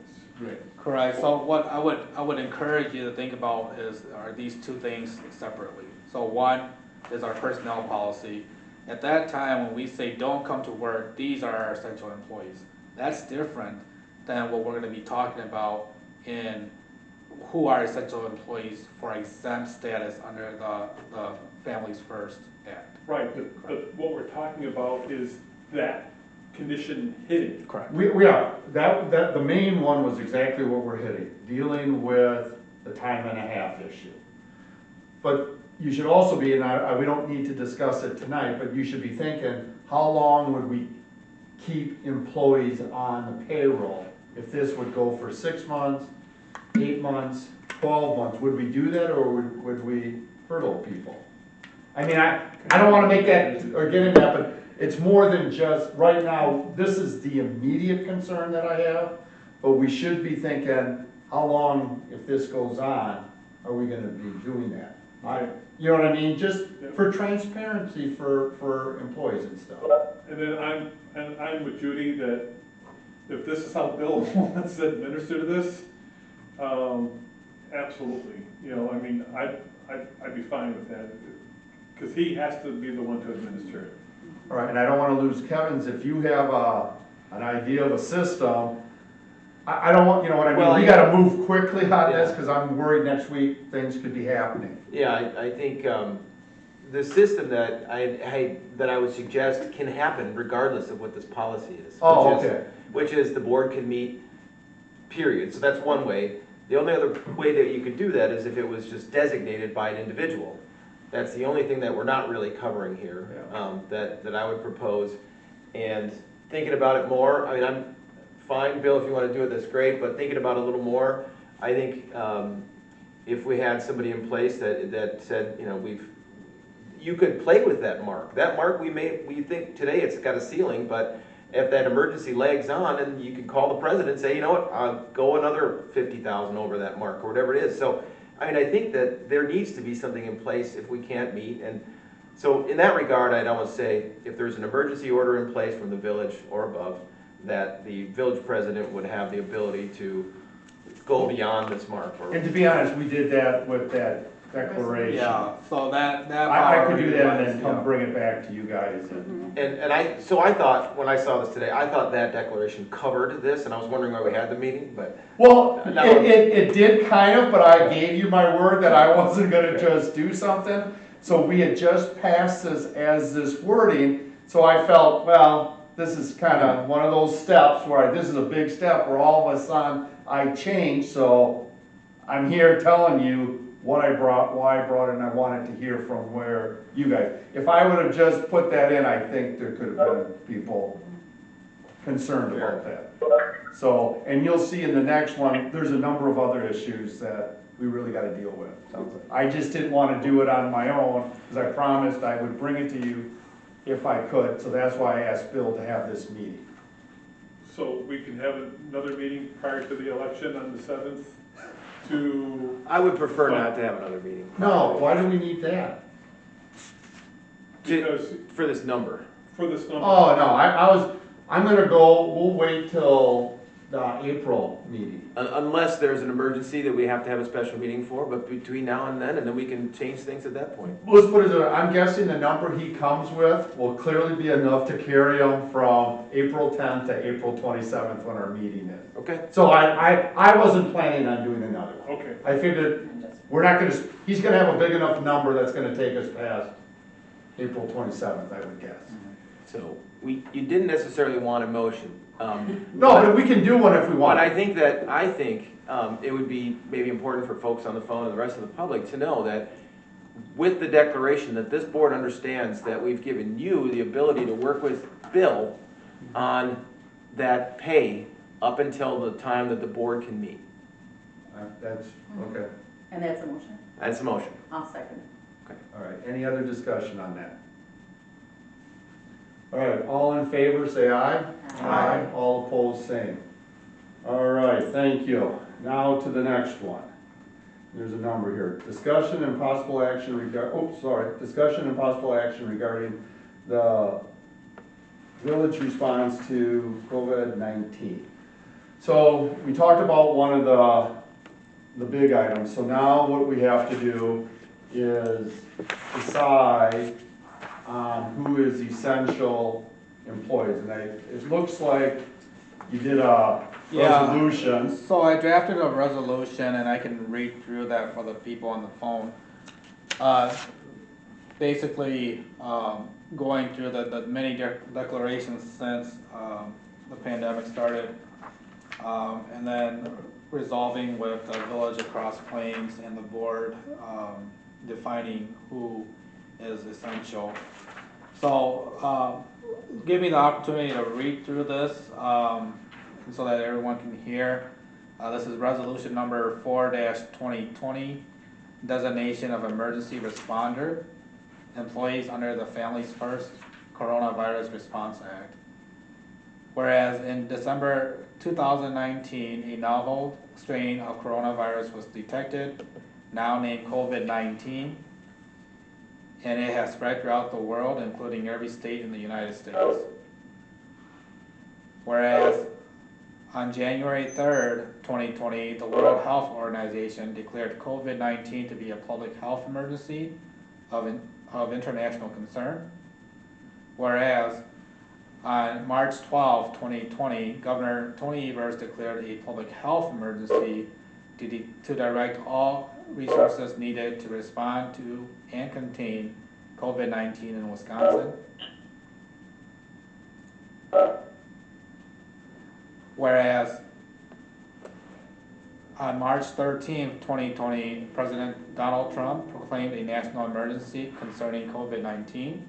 Correct, so what I would encourage you to think about are these two things separately. So one is our personnel policy. At that time, when we say don't come to work, these are our essential employees. That's different than what we're gonna be talking about in who are essential employees for exempt status under the Families First Act. Right, but what we're talking about is that condition hitting. Correct. We are, the main one was exactly what we're hitting, dealing with the time and a half issue. But you should also be, and we don't need to discuss it tonight, but you should be thinking, how long would we keep employees on the payroll? If this would go for 6 months, 8 months, 12 months, would we do that, or would we hurdle people? I mean, I don't wanna make that, or get into that, but it's more than just, right now, this is the immediate concern that I have, but we should be thinking, how long, if this goes on, are we gonna be doing that? You know what I mean, just for transparency for employees and stuff. And then I'm with Judy that if this is how Bill wants to administer this, absolutely. You know, I mean, I'd be fine with that, because he has to be the one to administer it. All right, and I don't wanna lose Kevin's, if you have an idea of a system, I don't want, you know what I mean, Well, we gotta move quickly on this, Yeah. cause I'm worried next week things could be happening. Yeah, I think the system that I would suggest can happen regardless of what this policy is. Oh, which is- okay. Which is the board can meet, period. So that's one way. The only other way that you could do that is if it was just designated by an individual. That's the only thing that we're not really covering here, that I would propose. And thinking about it more, I mean, I'm fine, Bill, if you want to do it, that's great, but thinking about it a little more, I think if we had somebody in place that said, you know, you could play with that mark. That mark, we think today it's got a ceiling, but if that emergency lags on, and you could call the president and say, you know what, I'll go another 50,000 over that mark, or whatever it is. So, I mean, I think that there needs to be something in place if we can't meet. And so in that regard, I'd almost say, if there's an emergency order in place from the village or above, that the village president would have the ability to go beyond this mark. And to be honest, we did that with that declaration. Yeah, so that. I could do that and then yeah. come bring it back to you guys. So I thought, when I saw this today, I thought that declaration covered this, and I was wondering why we had the meeting, but. Well, No. it did kind of, but I gave you my word that I wasn't gonna just do something. So we had just passed this as this wording, so I felt, well, this is kind of one of those steps where this is a big step where all of a sudden I changed, so I'm here telling you what I brought, why I brought it, and I wanted to hear from where you guys. If I would have just put that in, I think there could have been people concerned about that. So, and you'll see in the next one, there's a number of other issues that we really gotta deal with. I just didn't wanna do it on my own, because I promised I would bring it to you if I could, so that's why I asked Bill to have this meeting. So we can have another meeting prior to the election on the 7th to, I would prefer not to have another meeting. No, why do we need that? because, For this number. for this number. Oh, no, I'm gonna go, we'll wait till the April meeting. Unless there's an emergency that we have to have a special meeting for, but between now and then we can change things at that point. Let's put it this way, I'm guessing the number he comes with will clearly be enough to carry him from April 10th to April 27th when our meeting is. Okay? So I wasn't planning on doing another one. Okay, I figured we're not gonna, he's gonna have a big enough number that's gonna take us past April 27th, I would guess. So, you didn't necessarily want a motion. No, but we can do one if we want. But I think it would be maybe important for folks on the phone and the rest of the public to know that with the declaration that this board understands that we've given you the ability to work with Bill on that pay up until the time that the board can meet. That's, okay. And that's a motion? That's a motion. I'll second. All right, any other discussion on that? All right, all in favor, say aye. Aye. All opposed, same. All right, thank you. Now to the next one. There's a number here. Discussion and possible action discussion and possible action regarding the village response to COVID-19. So we talked about one of the big items. So now what we have to do is decide on who is essential employees. And it looks like you did a Yeah. resolution. So I drafted a resolution, and I can read through that for the people on the phone. Basically, going through the many declarations since the pandemic started, and then resolving with the village across Plains and the board, defining who is essential. So, give me the opportunity to read through this, so that everyone can hear. This is resolution number 4-2020, designation of emergency responder, employees under the Families First Coronavirus Response Act. Whereas in December 2019, a novel strain of coronavirus was detected, now named COVID-19, and it has spread throughout the world, including every state in the United States. Whereas on January 3rd, 2020, the World Health Organization declared COVID-19 to be a public health emergency of international concern. Whereas on March 12, 2020, Governor Tony Evers declared a public health emergency to direct all resources needed to respond to and contain COVID-19 in Wisconsin. Whereas on March 13, 2020, President Donald Trump proclaimed a national emergency concerning COVID-19.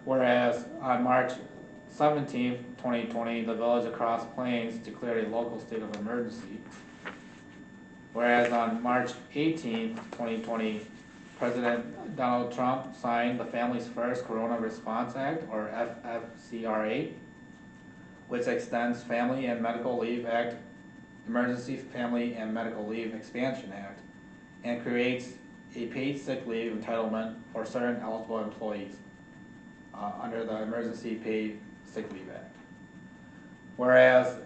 Whereas on March 17, 2020, the village across Plains declared a local state of emergency. Whereas on March 18, 2020, President Donald Trump signed the Families First Corona Response Act, or FFCRA, which extends Family and Medical Leave Act, Emergency Family and Medical Leave Expansion Act, and creates a paid sick leave entitlement for certain eligible employees under the Emergency Paid Sick Leave Act. Whereas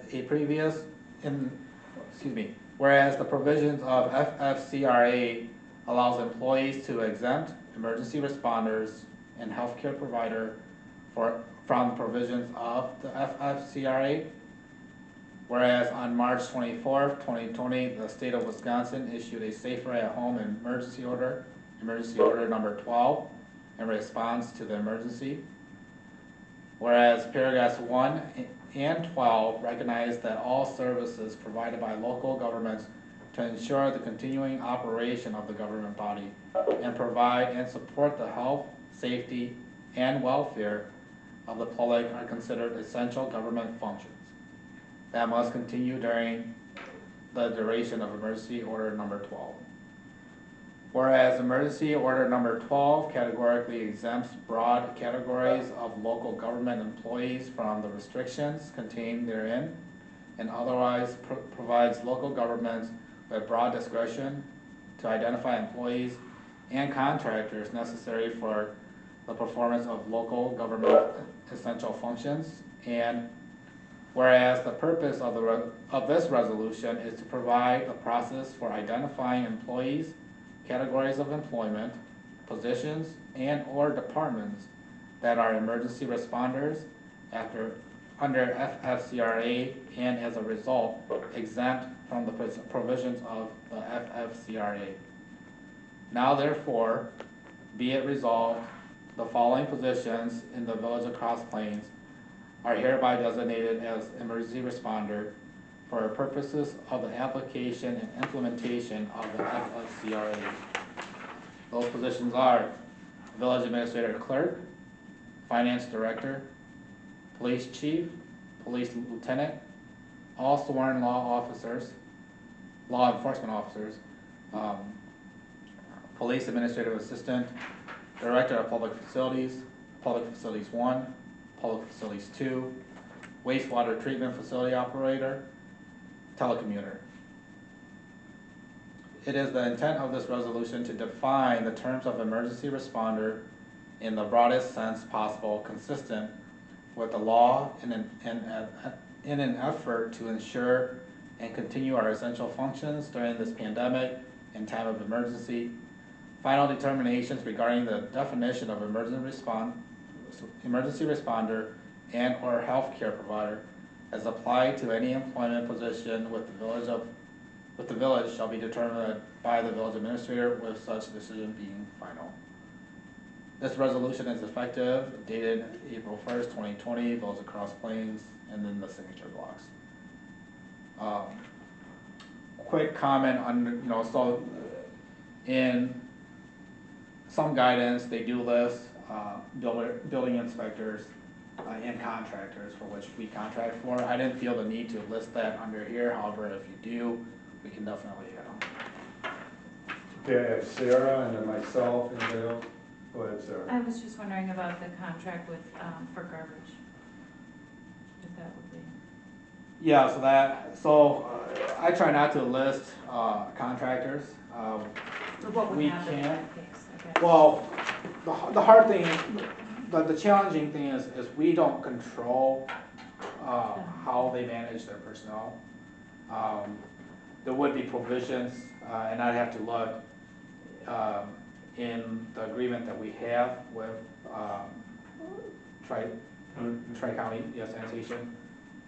whereas the provisions of FFCRA allows employees to exempt emergency responders and healthcare provider from provisions of the FFCRA. Whereas on March 24th, 2020, the state of Wisconsin issued a safer at home emergency order number 12, in response to the emergency. Whereas paragraphs 1 and 12 recognize that all services provided by local governments to ensure the continuing operation of the government body and provide and support the health, safety, and welfare of the public are considered essential government functions that must continue during the duration of emergency order number 12. Whereas emergency order number 12 categorically exempts broad categories of local government employees from the restrictions contained therein, and otherwise provides local governments with broad discretion to identify employees and contractors necessary for the performance of local government essential functions. And whereas the purpose of this resolution is to provide a process for identifying employees, categories of employment, positions, and or departments that are emergency responders under FFCRA, and as a result exempt from the provisions of the FFCRA. Now therefore, be it resolved, the following positions in the village of Cross Plains are hereby designated as emergency responder for purposes of the application and implementation of the FFCRA. Those positions are village administrator clerk, finance director, police chief, police lieutenant, all sworn law enforcement officers, police administrative assistant, director of public facilities 1, Public Facilities 2, Wastewater Treatment Facility Operator, Telecommuter. It is the intent of this resolution to define the terms of emergency responder in the broadest sense possible, consistent with the law in an effort to ensure and continue our essential functions during this pandemic and time of emergency. Final determinations regarding the definition of emergency responder and or healthcare provider as applied to any employment position with the village shall be determined by the village administrator, with such decision being final. This resolution is effective, dated April 1st, 2020, Village of Cross Plains, and then the signature blocks. Quick comment on, so in some guidance, they do list building inspectors and contractors for which we contract for. I didn't feel the need to list that under here, however, if you do, we can definitely hit them. Okay, I have Sarah and then myself and Dale. Go ahead, Sarah. I was just wondering about the contract with, for garbage. If that would be. Yeah, I try not to list contractors. So what would We happen in can't. that case? Okay. Well, the hard thing, the challenging thing is we don't control how they manage their personnel. There would be provisions, and I'd have to look in the agreement that we have with Tri-County Sanitation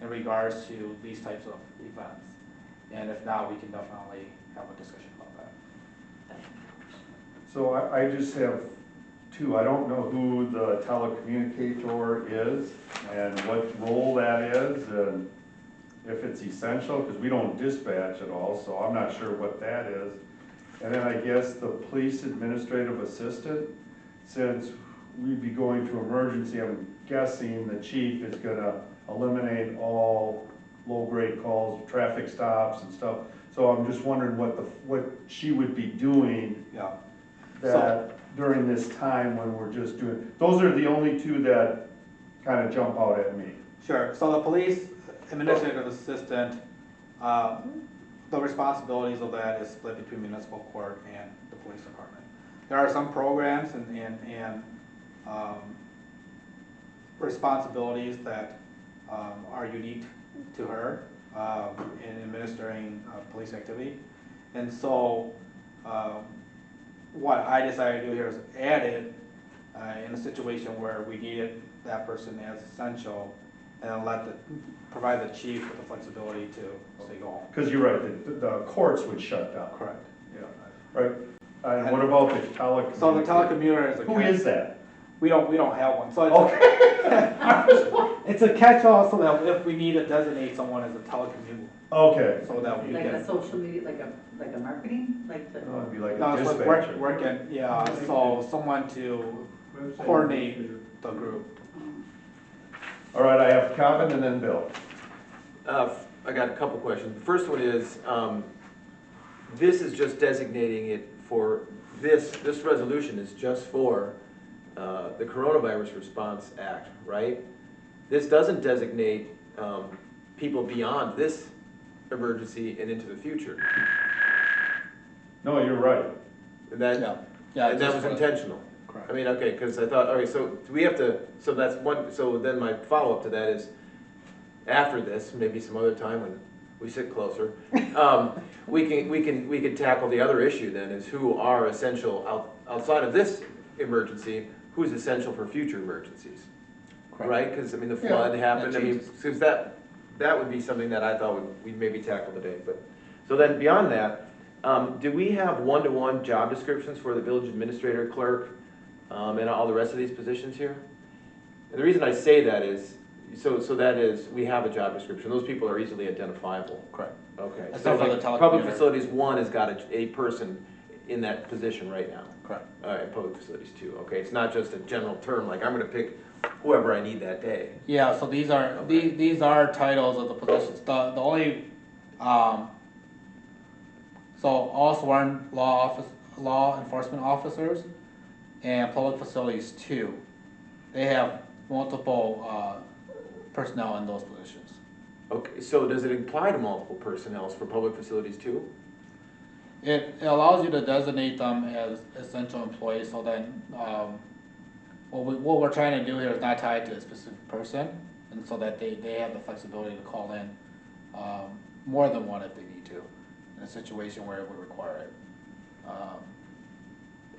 in regards to these types of events. And if not, we can definitely have a discussion about that. So I just have two. I don't know who the telecommunicator is and what role that is and if it's essential, because we don't dispatch at all, so I'm not sure what that is. And then I guess the police administrative assistant, since we'd be going to emergency, I'm guessing the chief is gonna eliminate all low-grade calls, traffic stops and stuff. So I'm just wondering what she would be doing Yeah. that during this time when we're just doing, those are the only two that kind of jump out at me. Sure, so the police administrative assistant, the responsibilities of that is split between municipal court and the police department. There are some programs and responsibilities that are unique to her in administering police activity. And so what I decided to do here is add it in a situation where we needed that person as essential, and then provide the chief with the flexibility to stay going. Because you're right, the courts would shut down. Correct. Yeah, right. And what about the telecommuter? So the telecommuter is a Who is that? We don't have one. So Okay. it's a catch-all, so that if we need to designate someone as a telecommuter, Okay. so that we Like can. a social media, like a marketing, like the. No, it'd be like No, a it's like dispatcher. working, yeah, so someone to coordinate the group. All right, I have Calvin and then Bill. I got a couple questions. The first one is, this is just designating it for, this resolution is just for the Coronavirus Response Act, right? This doesn't designate people beyond this emergency and into the future. No, you're right. And that, Yeah, and that was intentional. Correct. I mean, okay, because I thought, all right, so do we have to, so that's one, so then my follow-up to that is, after this, maybe some other time when we sit closer, we can tackle the other issue then, is who are essential outside of this emergency, who's essential for future emergencies, right? Because, I mean, the flood happened, I mean, because that would be something that I thought we'd maybe tackle today, but, so then beyond that, do we have one-to-one job descriptions for the village administrator, clerk, and all the rest of these positions here? And the reason I say that is, so that is, we have a job description, those people are easily identifiable. Correct. Okay. Except So for the like, telecommuter. Public Facilities 1 has got a person in that position right now. Correct. All right, Public Facilities 2, okay, it's not just a general term, like I'm gonna pick whoever I need that day. Yeah, so these are, these are titles of the positions. The only, so all sworn law enforcement officers and Public Facilities 2, they have multiple personnel in those positions. Okay, so does it apply to multiple personnel for public facilities too? It allows you to designate them as essential employees, so then, what we're trying to do here is not tied to a specific person, and so that they have the flexibility to call in, more than one if they need to, in a situation where it would require it.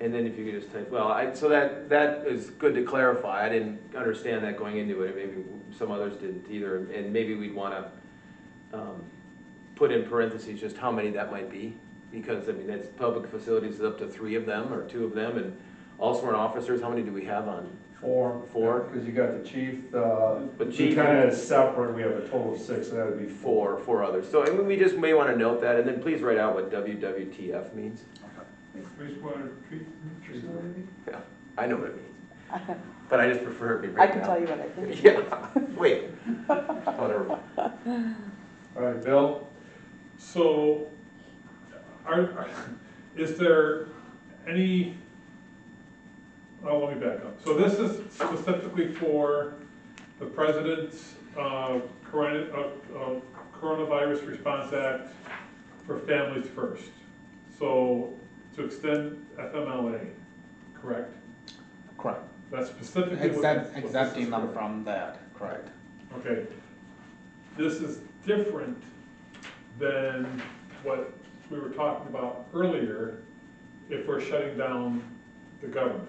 And then if you could just type, well, so that is good to clarify. I didn't understand that going into it, maybe some others didn't either, and maybe we'd wanna, put in parentheses just how many that might be. Because, I mean, that's public facilities is up to 3 of them or 2 of them, and all sworn officers, how many do we have on? 4. 4? Because you got the chief, But chief- lieutenant is separate, we have a total of 6, so that would be 4. 4 others. So, I mean, we just may wanna note that, and then please write out what WWTF means. Wastewater treatment facility? Yeah, I know what it means, but I just prefer it be I written can out. tell you what I think. Yeah, wait. Whatever. All right, Bill? So, is there any, oh, let me back up. So this is specifically for the President's Coronavirus Response Act for Families First. So, to extend FMLA, correct? Correct. That's specifically what this is Exempting them for. from that, correct. Okay. This is different than what we were talking about earlier, if we're shutting down the government.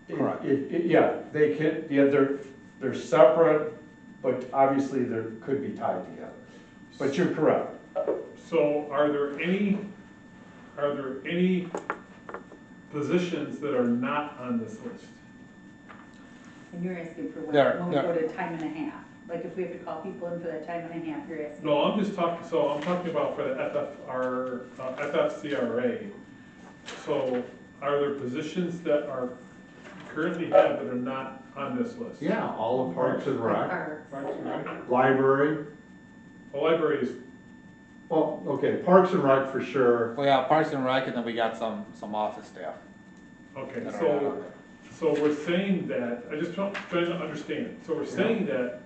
Correct. Yeah, they can, yeah, they're separate, but obviously there could be tied together. But you're correct. So are there any positions that are not on this list? And you're asking for There- when we go to time and a half, like if we have to call people in for that time and a half, you're asking? No, I'm talking about for the FFCRA. So are there positions that are currently have that are not on this list? Yeah, all of Parks and Rec, Parks. Parks and Rec? library, The library is, well, okay, Parks and Rec for sure. Well, yeah, Parks and Rec, and then we got some office staff. okay, that are not on so we're saying that, I just trying to understand. So we're saying that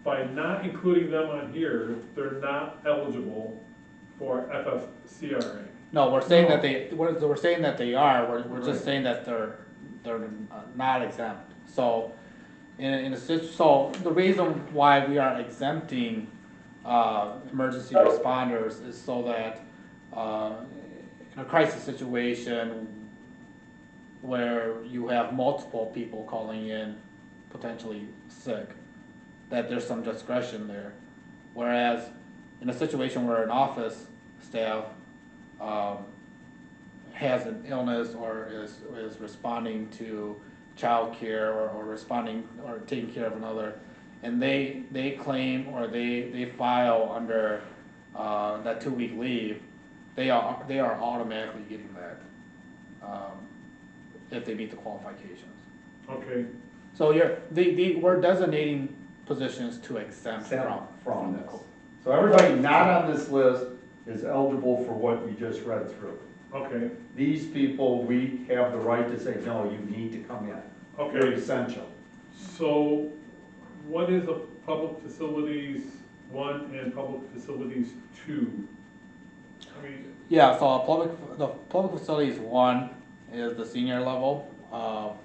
by not including them on here, they're not eligible for FFCRA. No, we're saying that we're saying that they are, we're Right. just saying that they're not exempt. So, so the reason why we are exempting, emergency responders is so that, in a crisis situation where you have multiple people calling in potentially sick, that there's some discretion there. Whereas in a situation where an office staff has an illness or is responding to childcare or responding or taking care of another, and they claim or they file under that 2-week leave, they are automatically getting that if they meet the qualifications. Okay, So we're designating positions to exempt From the this. code. So everybody not on this list is eligible for what you just read through. okay, These people, we have the right to say, no, you need to come in. You're okay. essential. So what is a public facilities 1 and public facilities 2? I mean, Yeah, so the public facilities 1 is the senior level of,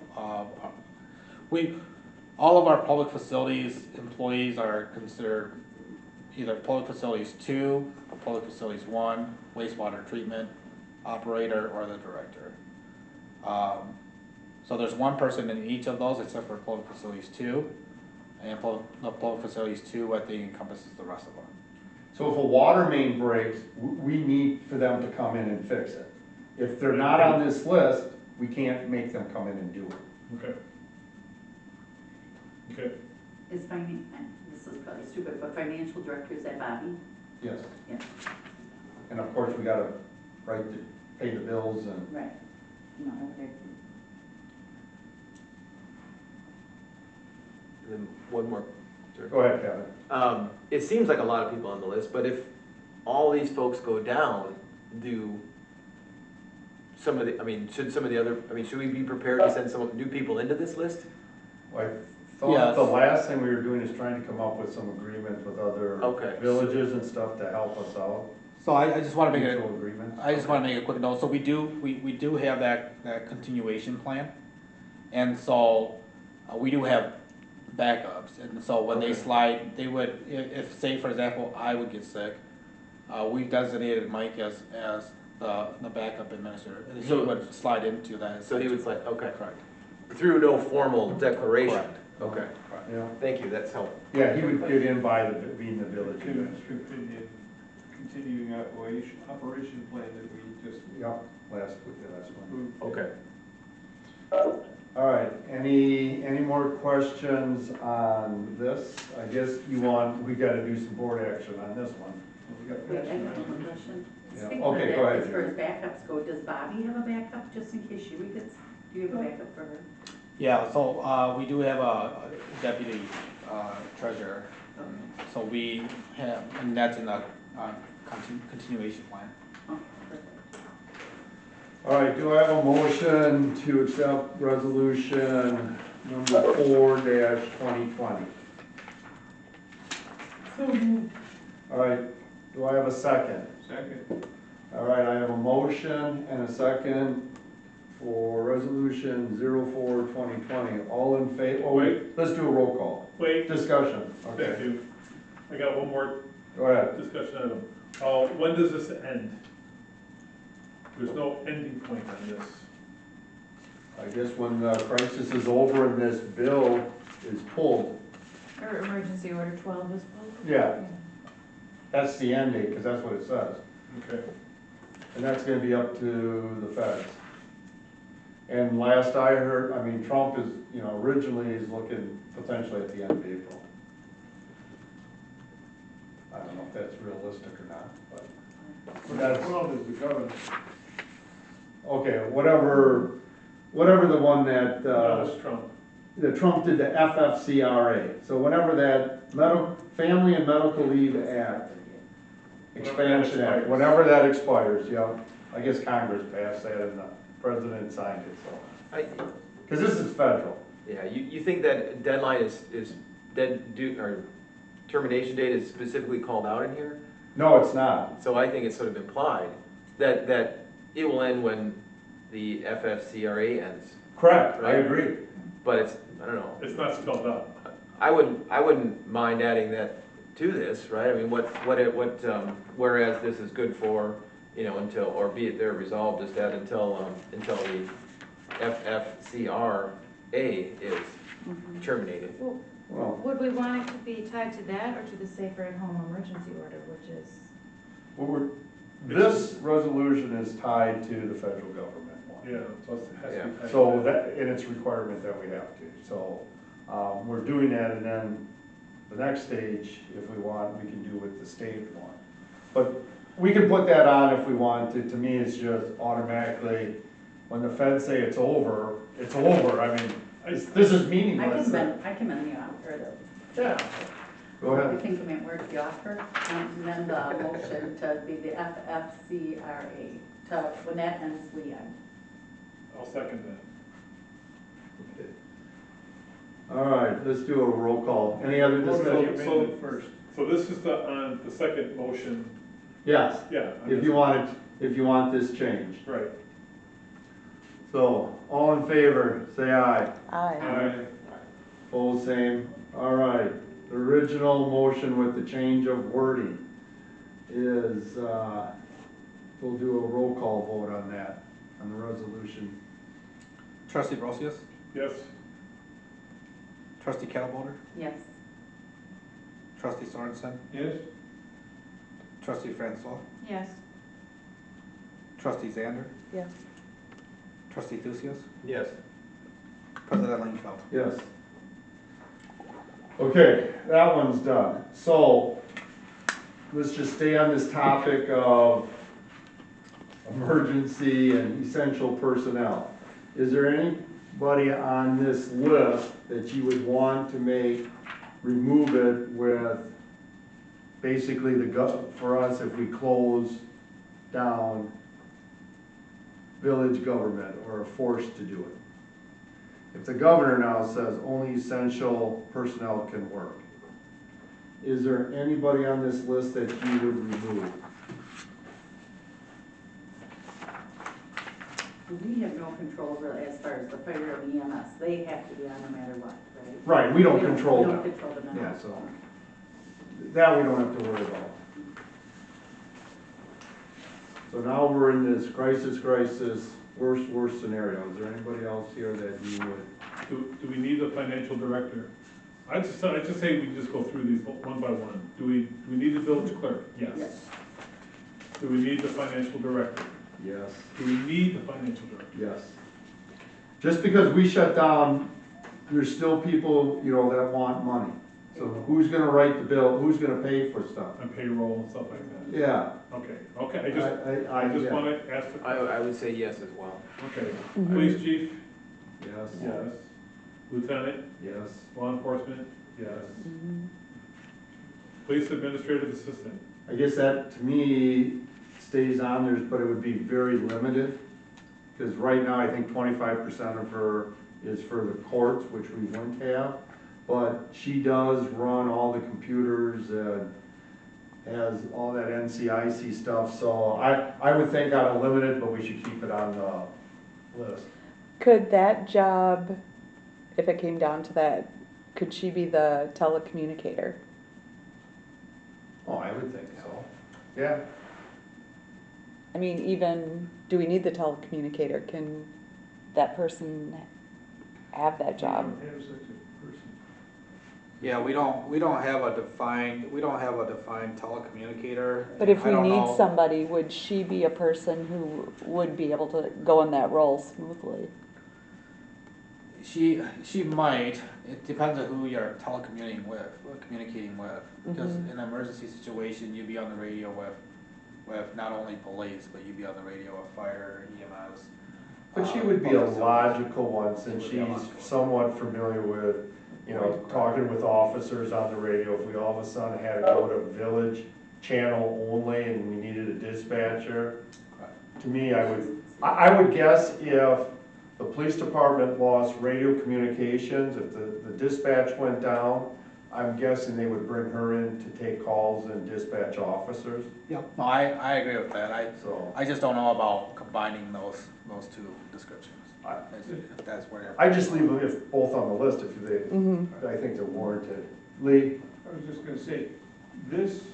all of our public facilities employees are considered either public facilities 2, or public facilities 1, wastewater treatment operator, or the director. So there's one person in each of those except for public facilities 2, and the public facilities 2, I think encompasses the rest of them. So if a water main breaks, we need for them to come in and fix it. If they're not on this list, we can't make them come in and do it. okay. Okay, Is this is probably stupid, but financial director, is that Bobby? Yes. Yeah. And of course, we gotta pay the bills and. Right. No, okay. And then one more. Sure. Go ahead, Kevin. It seems like a lot of people on the list, but if all these folks go down, should some of the other, should we be prepared to send some new people into this list? I Yes. The last thing we were doing is trying to come up with some agreement with other Okay. villages and stuff to help us out. So I just wanna make it, Mutual agreements. I just wanna make a quick note, so we do have that continuation plan. And so, we do have backups, and so when they Okay. slide, they would, if, say, for example, I would get sick, we've designated Mike as the backup administrator, and he So- would slide into that. So he was like, okay, Correct. through no formal declaration? Correct. Okay, Correct. Yeah, thank you, that's helpful. yeah, he would get in by being the village Continuing, administrator. continuing operation plan that we just Yep, last one. approved. Okay. All right, any more questions on this? I guess we gotta do some board action on this one. Wait, I have one question. Yeah. Speaking of Okay, that, go ahead, as far as backups go, does Bobby have a backup just in case she gets, do you have a backup for her? Yeah, so, we do have a deputy, treasurer, so we have, and that's in the, continuation plan. Oh, perfect. All right, do I have a motion to accept resolution number 4-2020? All right, do I have a second? Second, All right, I have a motion and a second for resolution 04-2020. All in favor, oh wait, let's do a roll call. Wait, Discussion, thank okay, you. I got one more go ahead. discussion item. When does this end? There's no ending point on this. I guess when the crisis is over and this bill is pulled, Or emergency order 12 is pulled? yeah, that's the end date, because that's what it says. Okay. And that's gonna be up to the feds. And last I heard, I mean, Trump is, originally is looking potentially at the end of April. I don't know if that's realistic or not, but that's, well, there's the governor. okay, whatever the one that, That was Trump. that Trump did, the FFCRA. So whenever that Family and Medical Leave Act, Expansion Act, whenever that expires, I guess Congress passed that and the president signed it, so. Because this is federal. Yeah, you think that deadline is dead due, or termination date is specifically called out in here? No, it's not. So I think it's sort of implied that it will end when the FFCRA ends, Correct, I Right. agree. but it's, I don't know. It's not spelled out. I wouldn't mind adding that to this, right? I mean, whereas this is good for, until, or be it they're resolved, just add until the FFCRA is terminated. Well, Would we want it to be tied to that or to the safer at home emergency order, which is? this resolution is tied to the federal government one. Yeah, so it has to be. tied So to that, and it's a requirement that we have to. So, we're doing that, and then the next stage, if we want, we can do with the state one. But we can put that on if we want to. To me, it's just automatically, when the feds say it's over, it's over. I mean, this is meaningless. I can amend the offer, Yeah. Go I ahead. think I meant word the offer, amend the motion to be the FFCRA, when that ends, we end. I'll second that. All right, let's do a roll call. Any other discussion? So first. So this is on the second motion, Yes, yeah. on if this- you want this changed. Right. So, all in favor, say aye. Aye. Opposed, same. All right, the original motion with the change of wording is, we'll do a roll call vote on that, on the resolution. Trustee Brosius, Yes, trustee Kettlebaiter, Yes. trustee Sorensen, Yes? trustee Francois, Yes. trustee Zander, Yes. trustee Thucius, Yes. president Langfeld. Yes. Okay, that one's done. So, let's just stay on this topic of emergency and essential personnel. Is there anybody on this list that you would want to remove it with basically for us if we close down village government or are forced to do it? if the governor now says only essential personnel can work, is there anybody on this list that you would remove? We have no control over as far as the fire and EMS, they have to be on no matter what, right? Right, we don't control We them. don't control them at all. Yeah, so, that we don't have to worry about. So now we're in this crisis, worst scenario. Is there anybody else here that you would? Do we need a financial director? I just say we just go through these one by one. Do we need a village clerk? Yes. Yes. Do we need the financial director? Yes. Do we need the financial director? Yes. Just because we shut down, there's still people, you know, that want money. So who's gonna write the bill, who's gonna pay for stuff? And payroll and stuff like that? Yeah. Okay, I just yeah. wanna ask the question. I would say yes as well. Okay, police chief? Yes. Yes. Lieutenant? Yes. Law enforcement? Yes. Mhm. Police administrative assistant? I guess that, to me, stays on there, but it would be very limited. Because right now, I think 25% of her is for the courts, which we wouldn't have. But she does run all the computers and has all that NCIC stuff. So I would think on a limited, but we should keep it on the list. Could that job, if it came down to that, could she be the telecommunicator? Oh, I would think so. Yeah. I mean, even, do we need the telecommunicator? Can that person have that job? We don't have such a person. Yeah, we don't have a defined telecommunicator. But if I we don't need know- somebody, would she be a person who would be able to go in that role smoothly? She might, it depends on who you're communicating with. Because Mhm. in an emergency situation, you'd be on the radio with not only police, but you'd be on the radio with fire, EMS. But she would be a public logical one since She would be a she's logical one. somewhat familiar with, you know, talking with officers on the radio. If we all of a sudden had to go to village channel only and we needed a dispatcher, to me, I would guess if the police department lost radio communications, if the dispatch went down, I'm guessing they would bring her in to take calls and dispatch officers, Yeah, no, I agree with that. so. I just don't know about combining those two descriptions. I- If that's where. I just leave them if both on the list if they, Mhm. I think they're warranted. Lee? I was just gonna say, this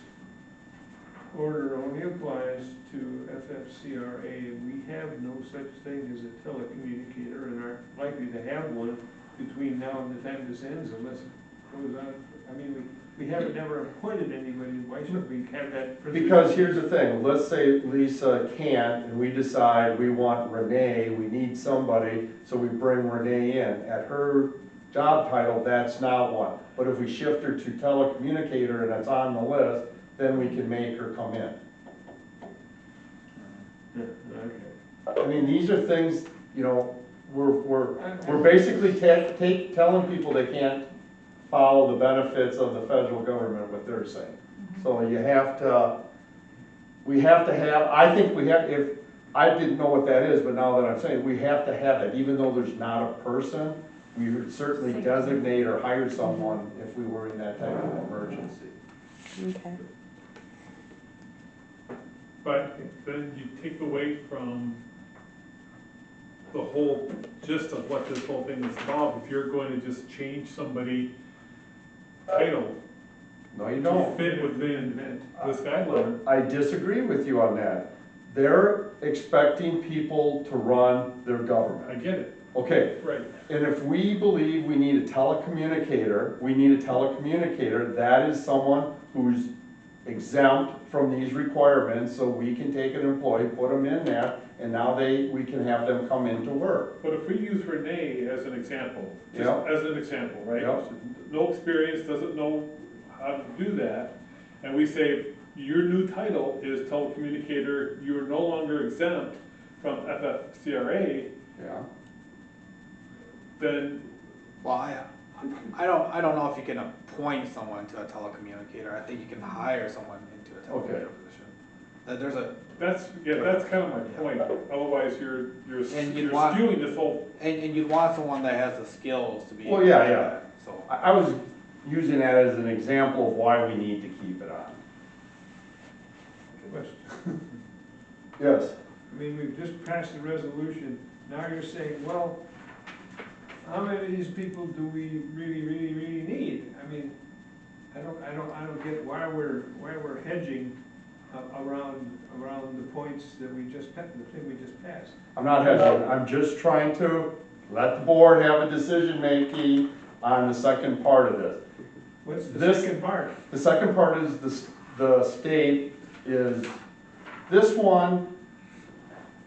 order only applies to FFCRA. We have no such thing as a telecommunicator and aren't likely to have one between now and the time this ends unless it goes on. I mean, we haven't never appointed anybody, why should we have that? Because here's the thing, let's say Lisa can't, and we decide we want Renee, we need somebody, so we bring Renee in. At her job title, that's not one. But if we shift her to telecommunicator and it's on the list, then we can make her come in. Yeah, okay. I mean, these are things, you know, we're basically telling people they can't follow the benefits of the federal government, what they're saying. So you have to, I think we have, if, I didn't know what that is, but now that I'm saying, we have to have it, even though there's not a person, we would certainly designate or hire someone if we were in that type of emergency. Okay. But then you take away from the whole gist of what this whole thing is about. If you're going to just change somebody's title No, you to don't. fit within this guideline, I disagree with you on that. They're expecting people to run their I government. get it, Okay, right. and if we believe we need a telecommunicator, that is someone who's exempt from these requirements, so we can take an employee, put them in there, and now we can have them come into work. But if we use Renee as an example, just Yeah. as an example, right? Yeah. No experience, doesn't know how to do that, and we say, your new title is telecommunicator, you are no longer exempt from FFCRA, Yeah. then Well, I don't know if you can appoint someone to a telecommunicator. I think you can hire someone into a telecommunicator Okay. position. There's a, That's kind of my point, otherwise you're And you'd you're want- skewing this whole, and you'd want someone that has the skills to be. Well, yeah, able to do yeah. that, So, I was using that as an example of why we need to keep it on. Question. Yes. I mean, we've just passed a resolution, now you're saying, well, how many of these people do we really need? I mean, I don't get why we're hedging around the points that we just, the thing we just passed. I'm not hesitant, I'm just trying to let the board have a decision-making on the second part of this. What's the This- second part? The second part is the state is, this one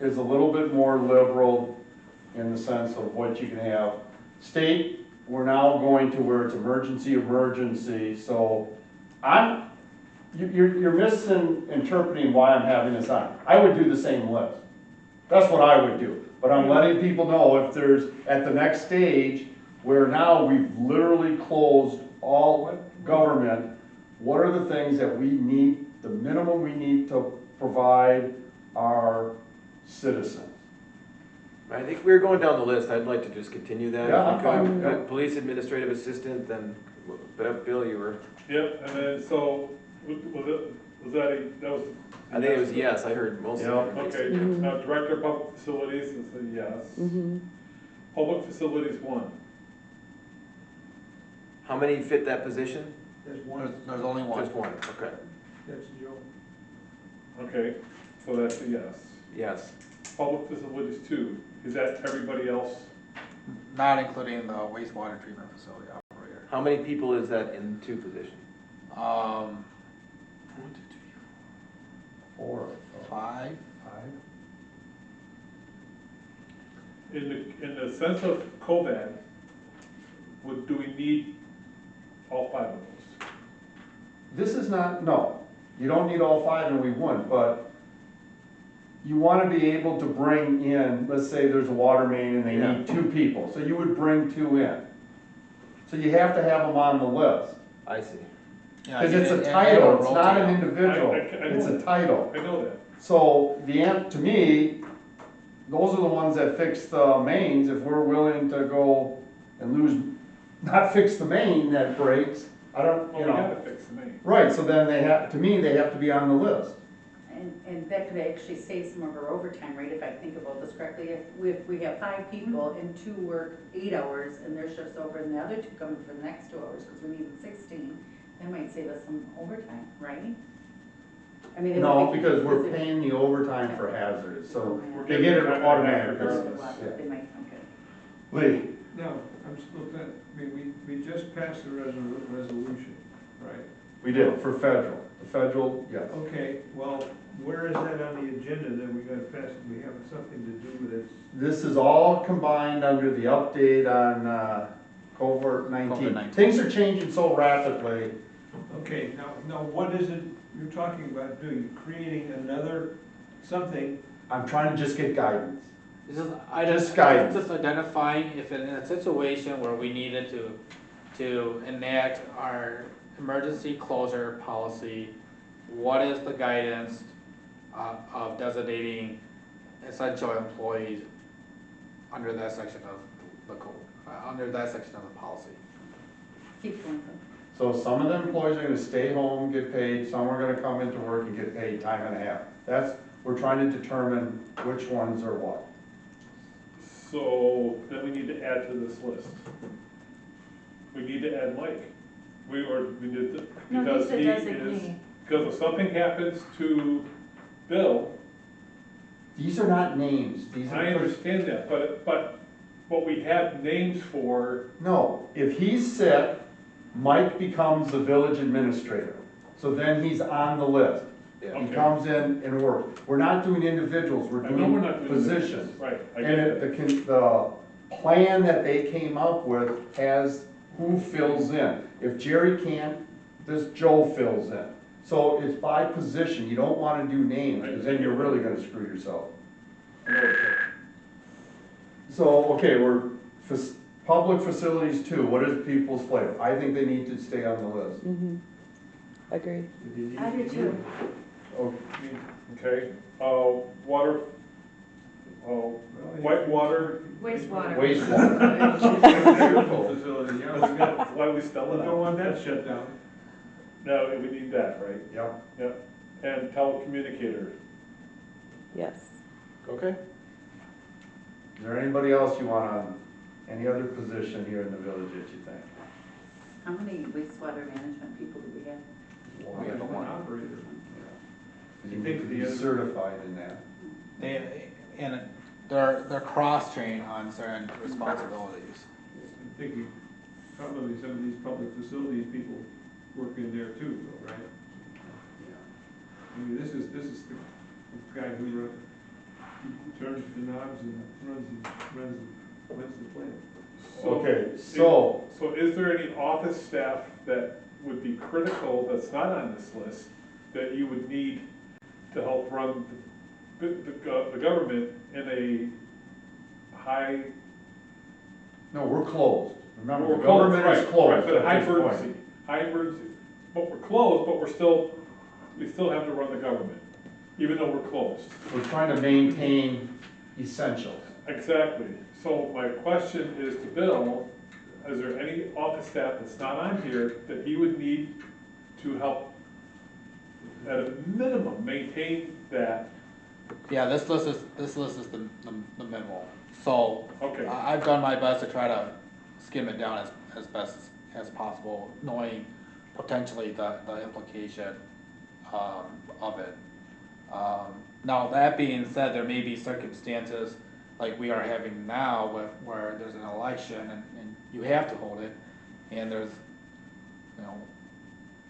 is a little bit more liberal in the sense of what you can have. State, we're now going to where it's emergency, so you're misinterpreting why I'm having this on. I would do the same list. That's what I would do. But I'm letting people know if there's, at the next stage, where now we've literally closed all government, what are the things that we need, the minimum we need to provide our citizens? I think we're going down the list, I'd like to just continue that. Yeah, I'm If we fine, could. yeah. Police administrative assistant, then, Bill, you were, yep, and then, so, that was? I think it was yes, I heard most of it. Okay, now Director of Public Facilities is a yes. Mm-hmm. Public Facilities 1, How many fit that position? There's one, there's only one. Just one, okay, that's Joe. okay, so that's a yes. yes. Public Facilities 2, is that everybody else? Not including the wastewater treatment facility operator. How many people is that in two position? 4, 5. 5. In the sense of COVID, do we need all 5 of those? This is not, no, you don't need all 5 and we wouldn't, but you want to be able to bring in, let's say there's a water main and they need 2 people, so you would bring 2 in. So you have to have them on the list, I see. because it's a title, it's not an individual, I it's know a title. I know that. So to me, those are the ones that fix the mains, if we're willing to go and not fix the main that breaks, I don't, Well, you we know. gotta fix the main. Right, so then to me, they have to be on the list. And that could actually save some of our overtime, right, if I think about this correctly. If we have 5 people and 2 work 8 hours and their shift's over and the other 2 come in for the next 2 hours, because we need 16, that might save us some overtime, right? I mean, No, because we're paying the overtime for hazards, so We're they getting get it time and a half automatically. regardless. They might, okay. Lee, No, I'm just looking at, I mean, we just passed a resolution, right? we did, for federal. The federal, yes. Okay, well, where is that on the agenda that we gotta pass? We have something to do with it? This is all combined under the update on COVID-19. COVID-19. Things are changing so rapidly. Okay, now what is it you're talking about doing? Creating another something? I'm trying to just get guidance. This is, Just guidance. just identifying if in a situation where we needed to enact our emergency closure policy, what is the guidance of designating essential employees under that section of the code, under that section of the policy? Keep going. So some of the employees are gonna stay home, get paid, some are gonna come into work and get paid time and a half. We're trying to determine which ones are what. So then we need to add to this list. We need to add Mike. We did, No, because he's a he is, designee. because if something happens to Bill, These are not names, these are. I understand that, but what we have names for, No, if he's sick, Mike becomes the village administrator. So then he's on the list. He Okay. comes in and works. We're not doing individuals, we're I know we're doing not doing positions. this. Right, I get And it. the plan that they came up with has who fills in. If Jerry can't, this Joe fills in. So it's by position, you don't wanna do names, because then you're really gonna screw yourself. I know it's- So, okay, public facilities too, what is people's flavor? I think they need to stay on the list. Mm-hmm. Agreed. I do too. Oh, Okay, water, white water. Wastewater. Wastewater. Facility, yeah, That's we got, why we spell we it don't want out. that shut down. No, we need that, right? Yep. Yep. And telecommunicator. Yes. Okay. Is there anybody else you want on, any other position here in the village that you think? How many wastewater management people do we have? We have one operator. You need to be certified in that. And they're cross-trained on certain responsibilities. I'm thinking probably some of these public facilities people work in there too, though, right? I mean, this is the guy who turns the knobs and runs the plant. Okay, so, So is there any office staff that would be critical, that's not on this list, that you would need to help run the government in a high? no, we're closed. Remember, We're the closed, government right, is closed right, but high at this point. emergency, high emergency, but we're closed, but we still have to run the government, even though we're closed. We're trying to maintain essentials. Exactly. So my question is to Bill, is there any office staff that's not on here that he would need to help, at a minimum, maintain that? Yeah, this list is the minimal. So Okay. I've done my best to try to skim it down as best as possible, knowing potentially the implication of it. Now, that being said, there may be circumstances like we are having now where there's an election and you have to hold it, and there's,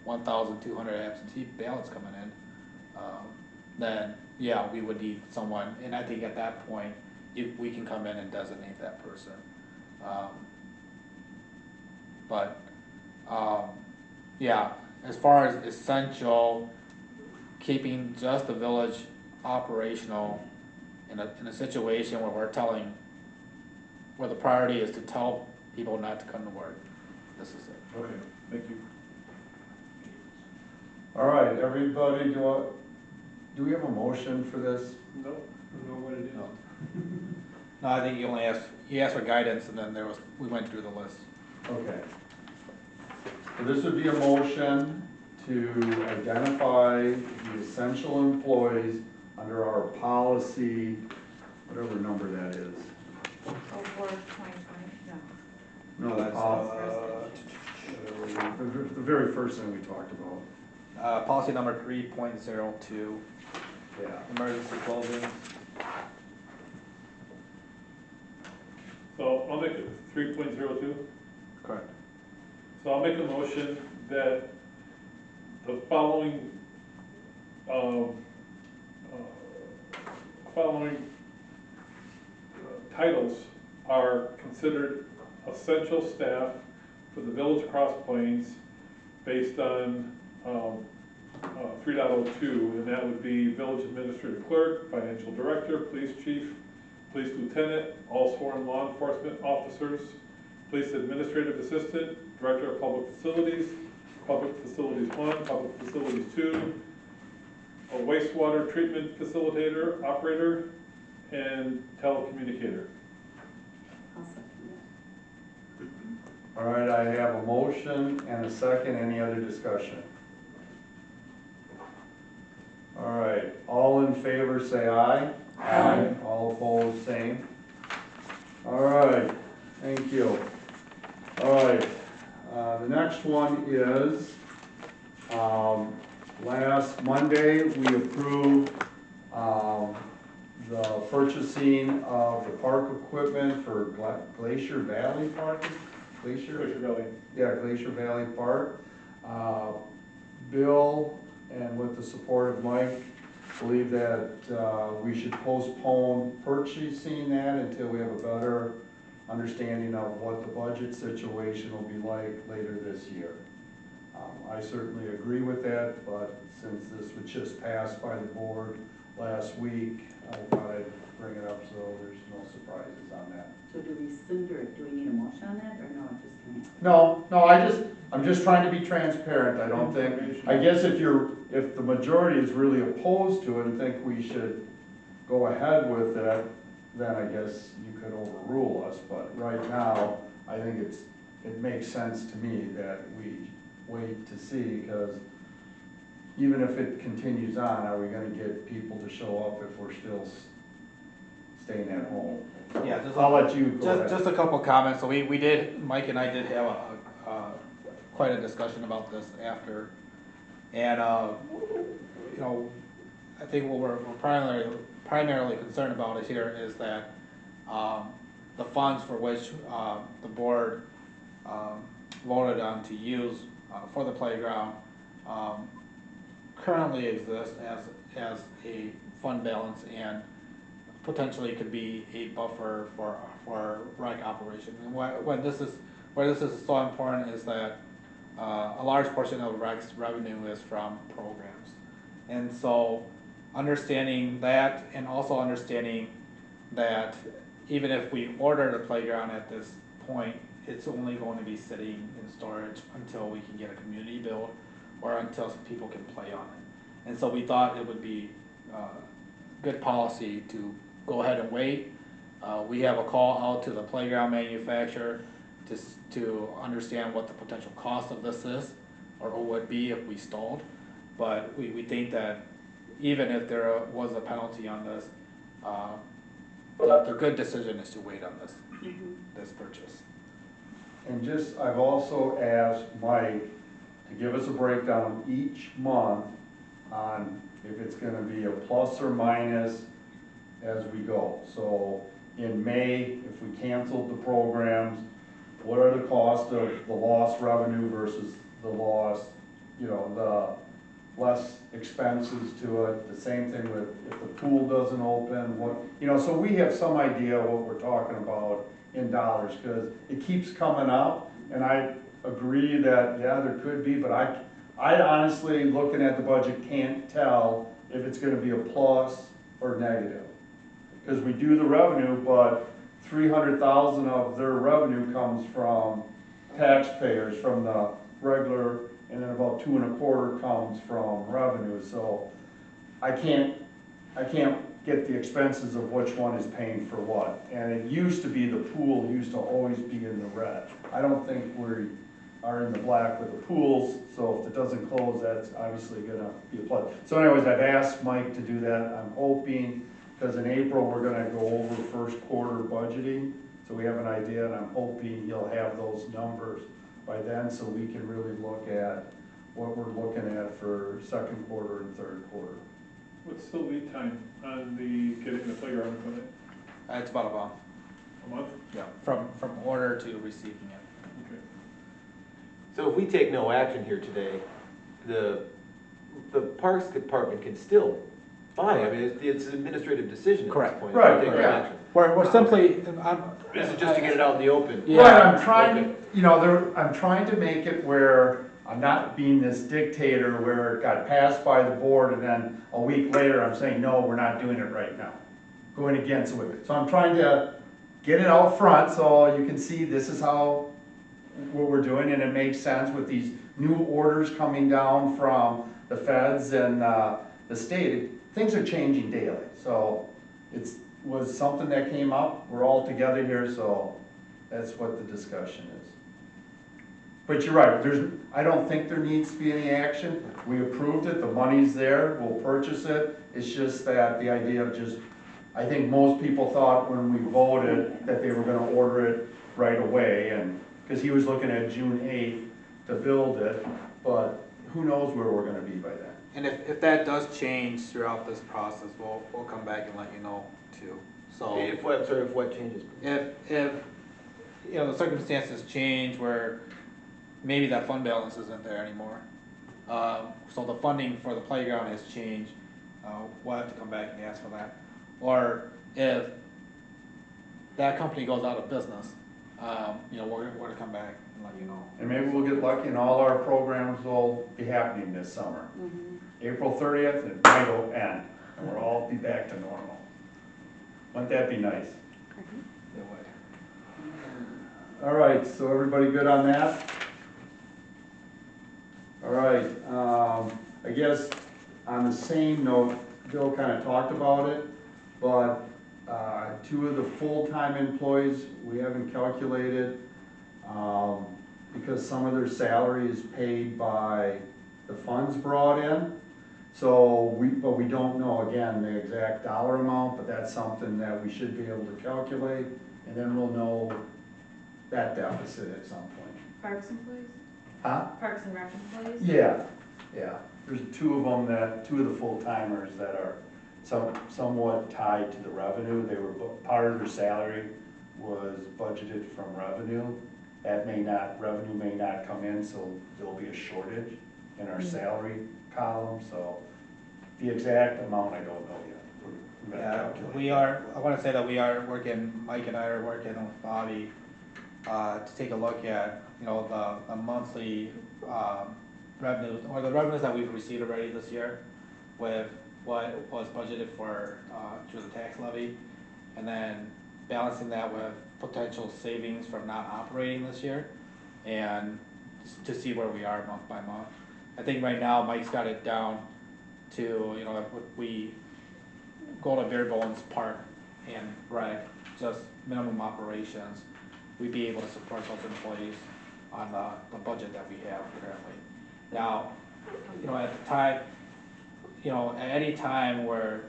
1,200 absentee ballots coming in, then, yeah, we would need someone, and I think at that point, we can come in and designate that person. Yeah, as far as essential, keeping just the village operational in a situation where where the priority is to tell people not to come to work, this is it. Okay, thank you. All right, everybody, do we have a motion for this? No? I don't know what it is. No. No, I think he asked for guidance, and then we went through the list. Okay. So this would be a motion to identify the essential employees under our policy, whatever number that is. Oh, for 2020, no. No, That's, the very first thing we talked about. Policy number 3.02, Yeah. emergency clothing. So I'll make it 3.02. Correct. So I'll make a motion that the following, titles are considered essential staff for the Village of Cross Plains based on 3.02, and that would be Village Administrative Clerk, Financial Director, Police Chief, Police Lieutenant, all sworn law enforcement officers, Police Administrative Assistant, Director of Public Facilities, Public Facilities 1, Public Facilities 2, a wastewater treatment facilitator, operator, and telecommunicator. I'll second that. All right, I have a motion and a second. Any other discussion? All right, all in favor say aye. Aye. All opposed, same. All right, thank you. All right, the next one is, last Monday, we approved the purchasing of the park equipment for Glacier Valley Park. Glacier Valley. Yeah, Glacier Valley Park. Bill, and with the support of Mike, believe that we should postpone purchasing that until we have a better understanding of what the budget situation will be like later this year. I certainly agree with that, but since this was just passed by the board last week. I thought I'd bring it up so there's no surprises on that. So do we rescind or do we need a motion on that, or no, just can No, I'm just trying to be transparent. I don't think, I guess if the majority is really opposed to it and think we should go ahead with it, then I guess you could overrule us. But right now, I think it makes sense to me that we wait to see, because even if it continues on, are we gonna get people to show up if we're still staying at home? Yeah, I'll let you go ahead. just a couple comments. So we did, Mike and I did have quite a discussion about this after. And, you know, I think what we're primarily concerned about is here is that, the funds for which, the board, voted on to use, for the playground, currently exist as a fund balance and potentially could be a buffer for rec operation. And where this is so important is that a large portion of rec's revenue is from programs. And so understanding that, and also understanding that even if we order the playground at this point, it's only going to be sitting in storage until we can get a community build or until people can play on it. And so we thought it would be good policy to go ahead and wait. We have a call out to the playground manufacturer to understand what the potential cost of this is, or would be if we stalled. But we think that even if there was a penalty on this, the good decision is to wait on this purchase. And just, I've also asked Mike to give us a breakdown each month on if it's gonna be a plus or minus as we go. So in May, if we canceled the programs, what are the costs of the lost revenue versus the lost, the less expenses to it? The same thing with if the pool doesn't open, so we have some idea what we're talking about in dollars, because it keeps coming up, and I agree that, yeah, there could be, but I honestly, looking at the budget, can't tell if it's gonna be a plus or negative. Because we do the revenue, but 300,000 of their revenue comes from taxpayers, from the regular, and then about 2.25 comes from revenue. So I can't get the expenses of which one is paying for what. And it used to be the pool used to always be in the red. I don't think we are in the black with the pools, so if it doesn't close, that's obviously gonna be a plus. So anyways, I've asked Mike to do that. I'm hoping, because in April, we're gonna go over first quarter budgeting, so we have an idea, and I'm hoping he'll have those numbers by then, so we can really look at what we're looking at for second quarter and third quarter. What's the lead time on getting the playground equipment? It's about a month. A month? Yeah, from order to receiving it. Okay. So if we take no action here today, the Parks Department can still buy. I mean, it's an administrative decision at Correct. this point. Right, if we take no yeah. action. We're simply, This is just to get it out in the open. Yeah. Right, I'm trying, Okay. I'm trying to make it where I'm not being this dictator where it got passed by the board and then a week later I'm saying, no, we're not doing it right now. Going against it. So I'm trying to get it out front so you can see this is what we're doing, and it makes sense with these new orders coming down from the feds and the state. Things are changing daily, so it was something that came up. We're all together here, so that's what the discussion is. But you're right, I don't think there needs to be any action. We approved it, the money's there, we'll purchase it. It's just that the idea of I think most people thought when we voted that they were gonna order it right away, and, because he was looking at June 8th to build it, but who knows where we're gonna be by then. and if that does change throughout this process, we'll come back and let you know too. So If what changes? if the circumstances change where maybe that fund balance isn't there anymore, so the funding for the playground has changed, we'll have to come back and ask for that. Or if that company goes out of business, we're to come back and let you know. And maybe we'll get lucky and all our programs will be happening this summer. April 30th, it might end. and we'll all be back to normal. Wouldn't that be nice? It would. All right, so everybody good on that? All right, I guess on the same note, Bill kind of talked about it, but two of the full-time employees, we haven't calculated, because some of their salary is paid by the funds brought in. So but we don't know, again, the exact dollar amount, but that's something that we should be able to calculate, and then we'll know that deficit at some point. Parks employees? Huh? Parks and Rec employees? Yeah, yeah. There's two of them two of the full-timers that are somewhat tied to the revenue. They were, part of their salary was budgeted from revenue. Revenue may not come in, so there'll be a shortage in our salary column, so the exact amount I don't know yet. We're gonna calculate I wanna say that we are working, Mike and I are working with Bobby, to take a look at, you know, the monthly, revenues, or the revenues that we've received already this year with what was budgeted for, through the tax levy, and then balancing that with potential savings from not operating this year, and to see where we are month by month. I think right now Mike's got it down to, you know, if we go to bare bones park and rec, just minimum operations, we'd be able to support those employees on the budget that we have currently. Now, you know, at the time, you know, at any time where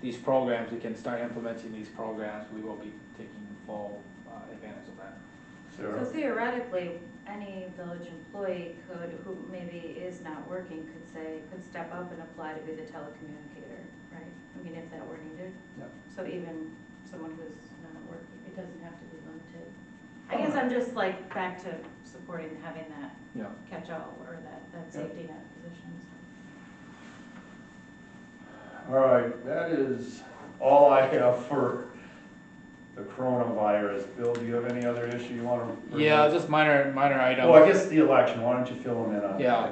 these programs, we can start implementing these programs, we will be taking full advantage of that. Sarah? So theoretically, any village employee who maybe is not working, could step up and apply to be the telecommunicator, right? I mean, if that were needed. Yep. So even someone who's not working, it doesn't have to be limited. I guess I'm just like back to supporting having that Yeah. catch-all or that safety net positions. All right, that is all I have for the coronavirus. Bill, do you have any other issue you want to bring Yeah, up? just minor items. Well, I guess the election, why don't you fill them in on that? Yeah.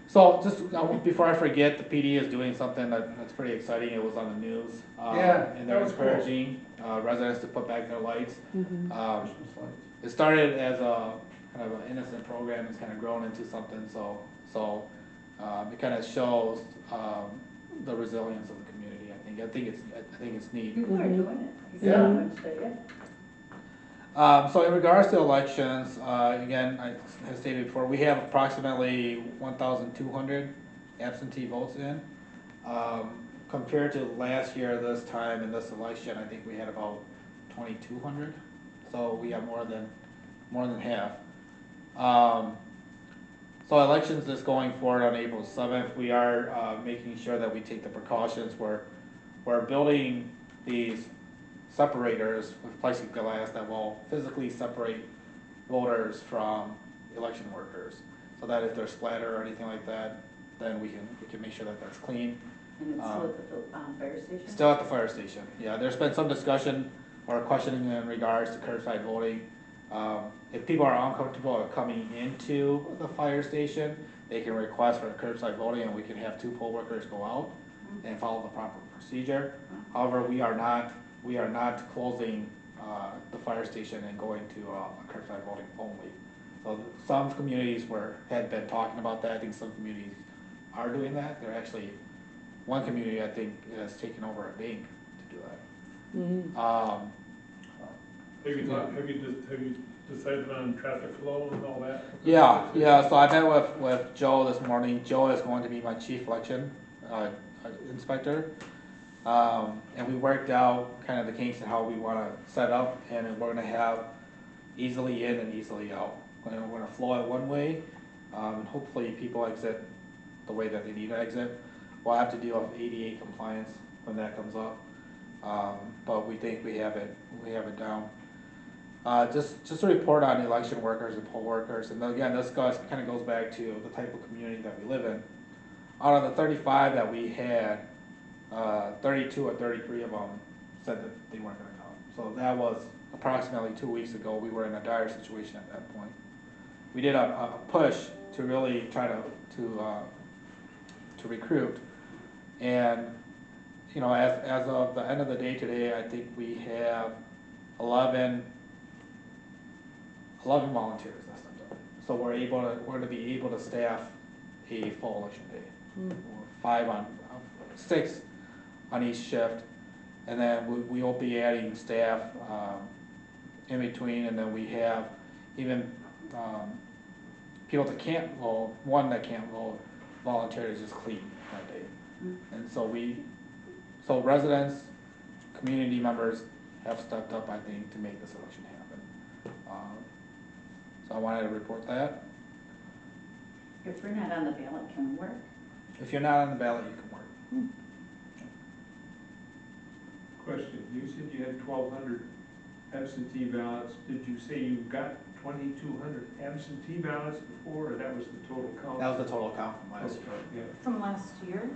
So just before I forget, the PD is doing something that's pretty exciting. It was on the news. Yeah, And that they're was cool. encouraging residents to put back their lights. Mhm. Christmas lights. It started as a kind of an innocent program. It's kind of grown into something. So it kind of shows the resilience of the community. I think it's neat. People are doing it. Yeah. So in regards to elections, again, I have stated before, we have approximately 1,200 absentee votes in. Compared to last year, this time in this election, I think we had about 2,200. So we have more than half. So elections is going forward on April 7th. We are making sure that we take the precautions. We're building these separators with plexiglass that will physically separate voters from election workers, so that if there's splatter or anything like that, then we can make sure that that's clean. And it's still at the fire station? Still at the fire station, yeah. There's been some discussion or questioning in regards to curbside voting. If people are uncomfortable coming into the fire station, they can request for curbside voting, and we can have 2 poll workers go out and follow the proper procedure. However, we are not closing the fire station and going to curbside voting only. So some communities had been talking about that. I think some communities are doing that. They're actually, one community I think has taken over a bank to do that. Mhm. Have you decided on traffic flow and all that? Yeah, so I met with Joe this morning. Joe is going to be my chief election inspector. And we worked out kind of the kinks of how we want to set up, and we're going to have easily in and easily out. We're going to flow it one way, and hopefully people exit the way that they need to exit. We'll have to deal with ADA compliance when that comes up, but we think we have it down. Just a report on election workers and poll workers, and again, this kind of goes back to the type of community that we live in. Out of the 35 that we had, 32 or 33 of them said that they weren't going to come. So that was approximately 2 weeks ago. We were in a dire situation at that point. We did a push to really try to recruit, And, you know, as of the end of the day today, I think we have 11 volunteers that stepped up. So we're gonna be able to staff a full election day. 6 on each shift. And then we will be adding staff, in between, and then we have even, people that can't vote, one that can't vote, volunteers just clean that day. And so residents, community members have stepped up, I think, to make this election happen. So I wanted to report that. If we're not on the ballot, can we work? If you're not on the ballot, you can work. Question, you said you had 1,200 absentee ballots. Did you say you got 2,200 absentee ballots before, or that was the total count? That was the total count from last year. Yeah. From last year?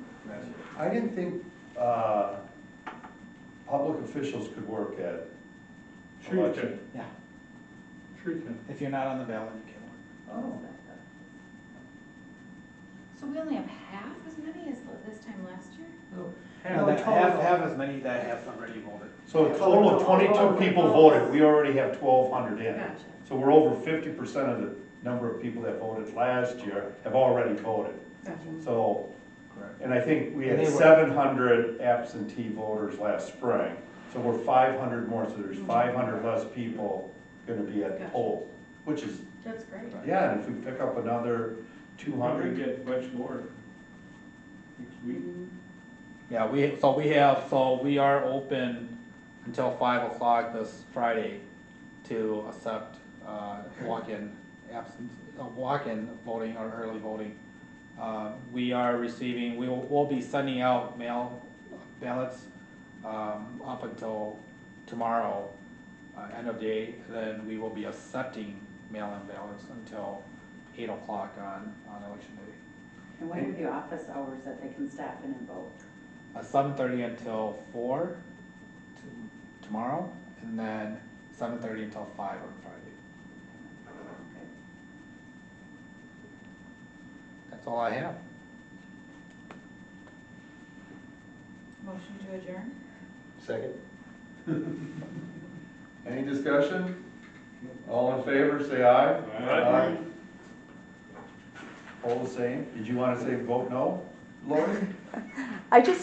I didn't think, public officials could work at Sure you election. can. Yeah. Sure you can. If you're not on the ballot, you can work. Oh. So we only have half as many as this time last year? No, that have as many that have already voted. So a total of 22 people voted, we already have 1,200 in. Gotcha. So we're over 50% of the number of people that voted last year have already voted. Gotcha. So, Correct. and I think we And had they were- 700 absentee voters last spring. So we're 500 more, so there's 500 less people gonna be at the Gotcha. polls, which is, That's great. yeah, and if we pick up another Probably 200, get much more next week. Yeah, we are open until 5 o'clock this Friday to accept, walk-in voting or early voting. We'll be sending out mail ballots, up until tomorrow, end of day, then we will be accepting mail-in ballots until 8 o'clock on election day. And what are the office hours that they can stop in and vote? 7:30 until 4 tomorrow, and then 7:30 until 5 on Friday. Okay. That's all I have. Motion to adjourn? Second. Any discussion? All in favor, say aye. Aye. All the same. Did you want to say vote no, Lori? I just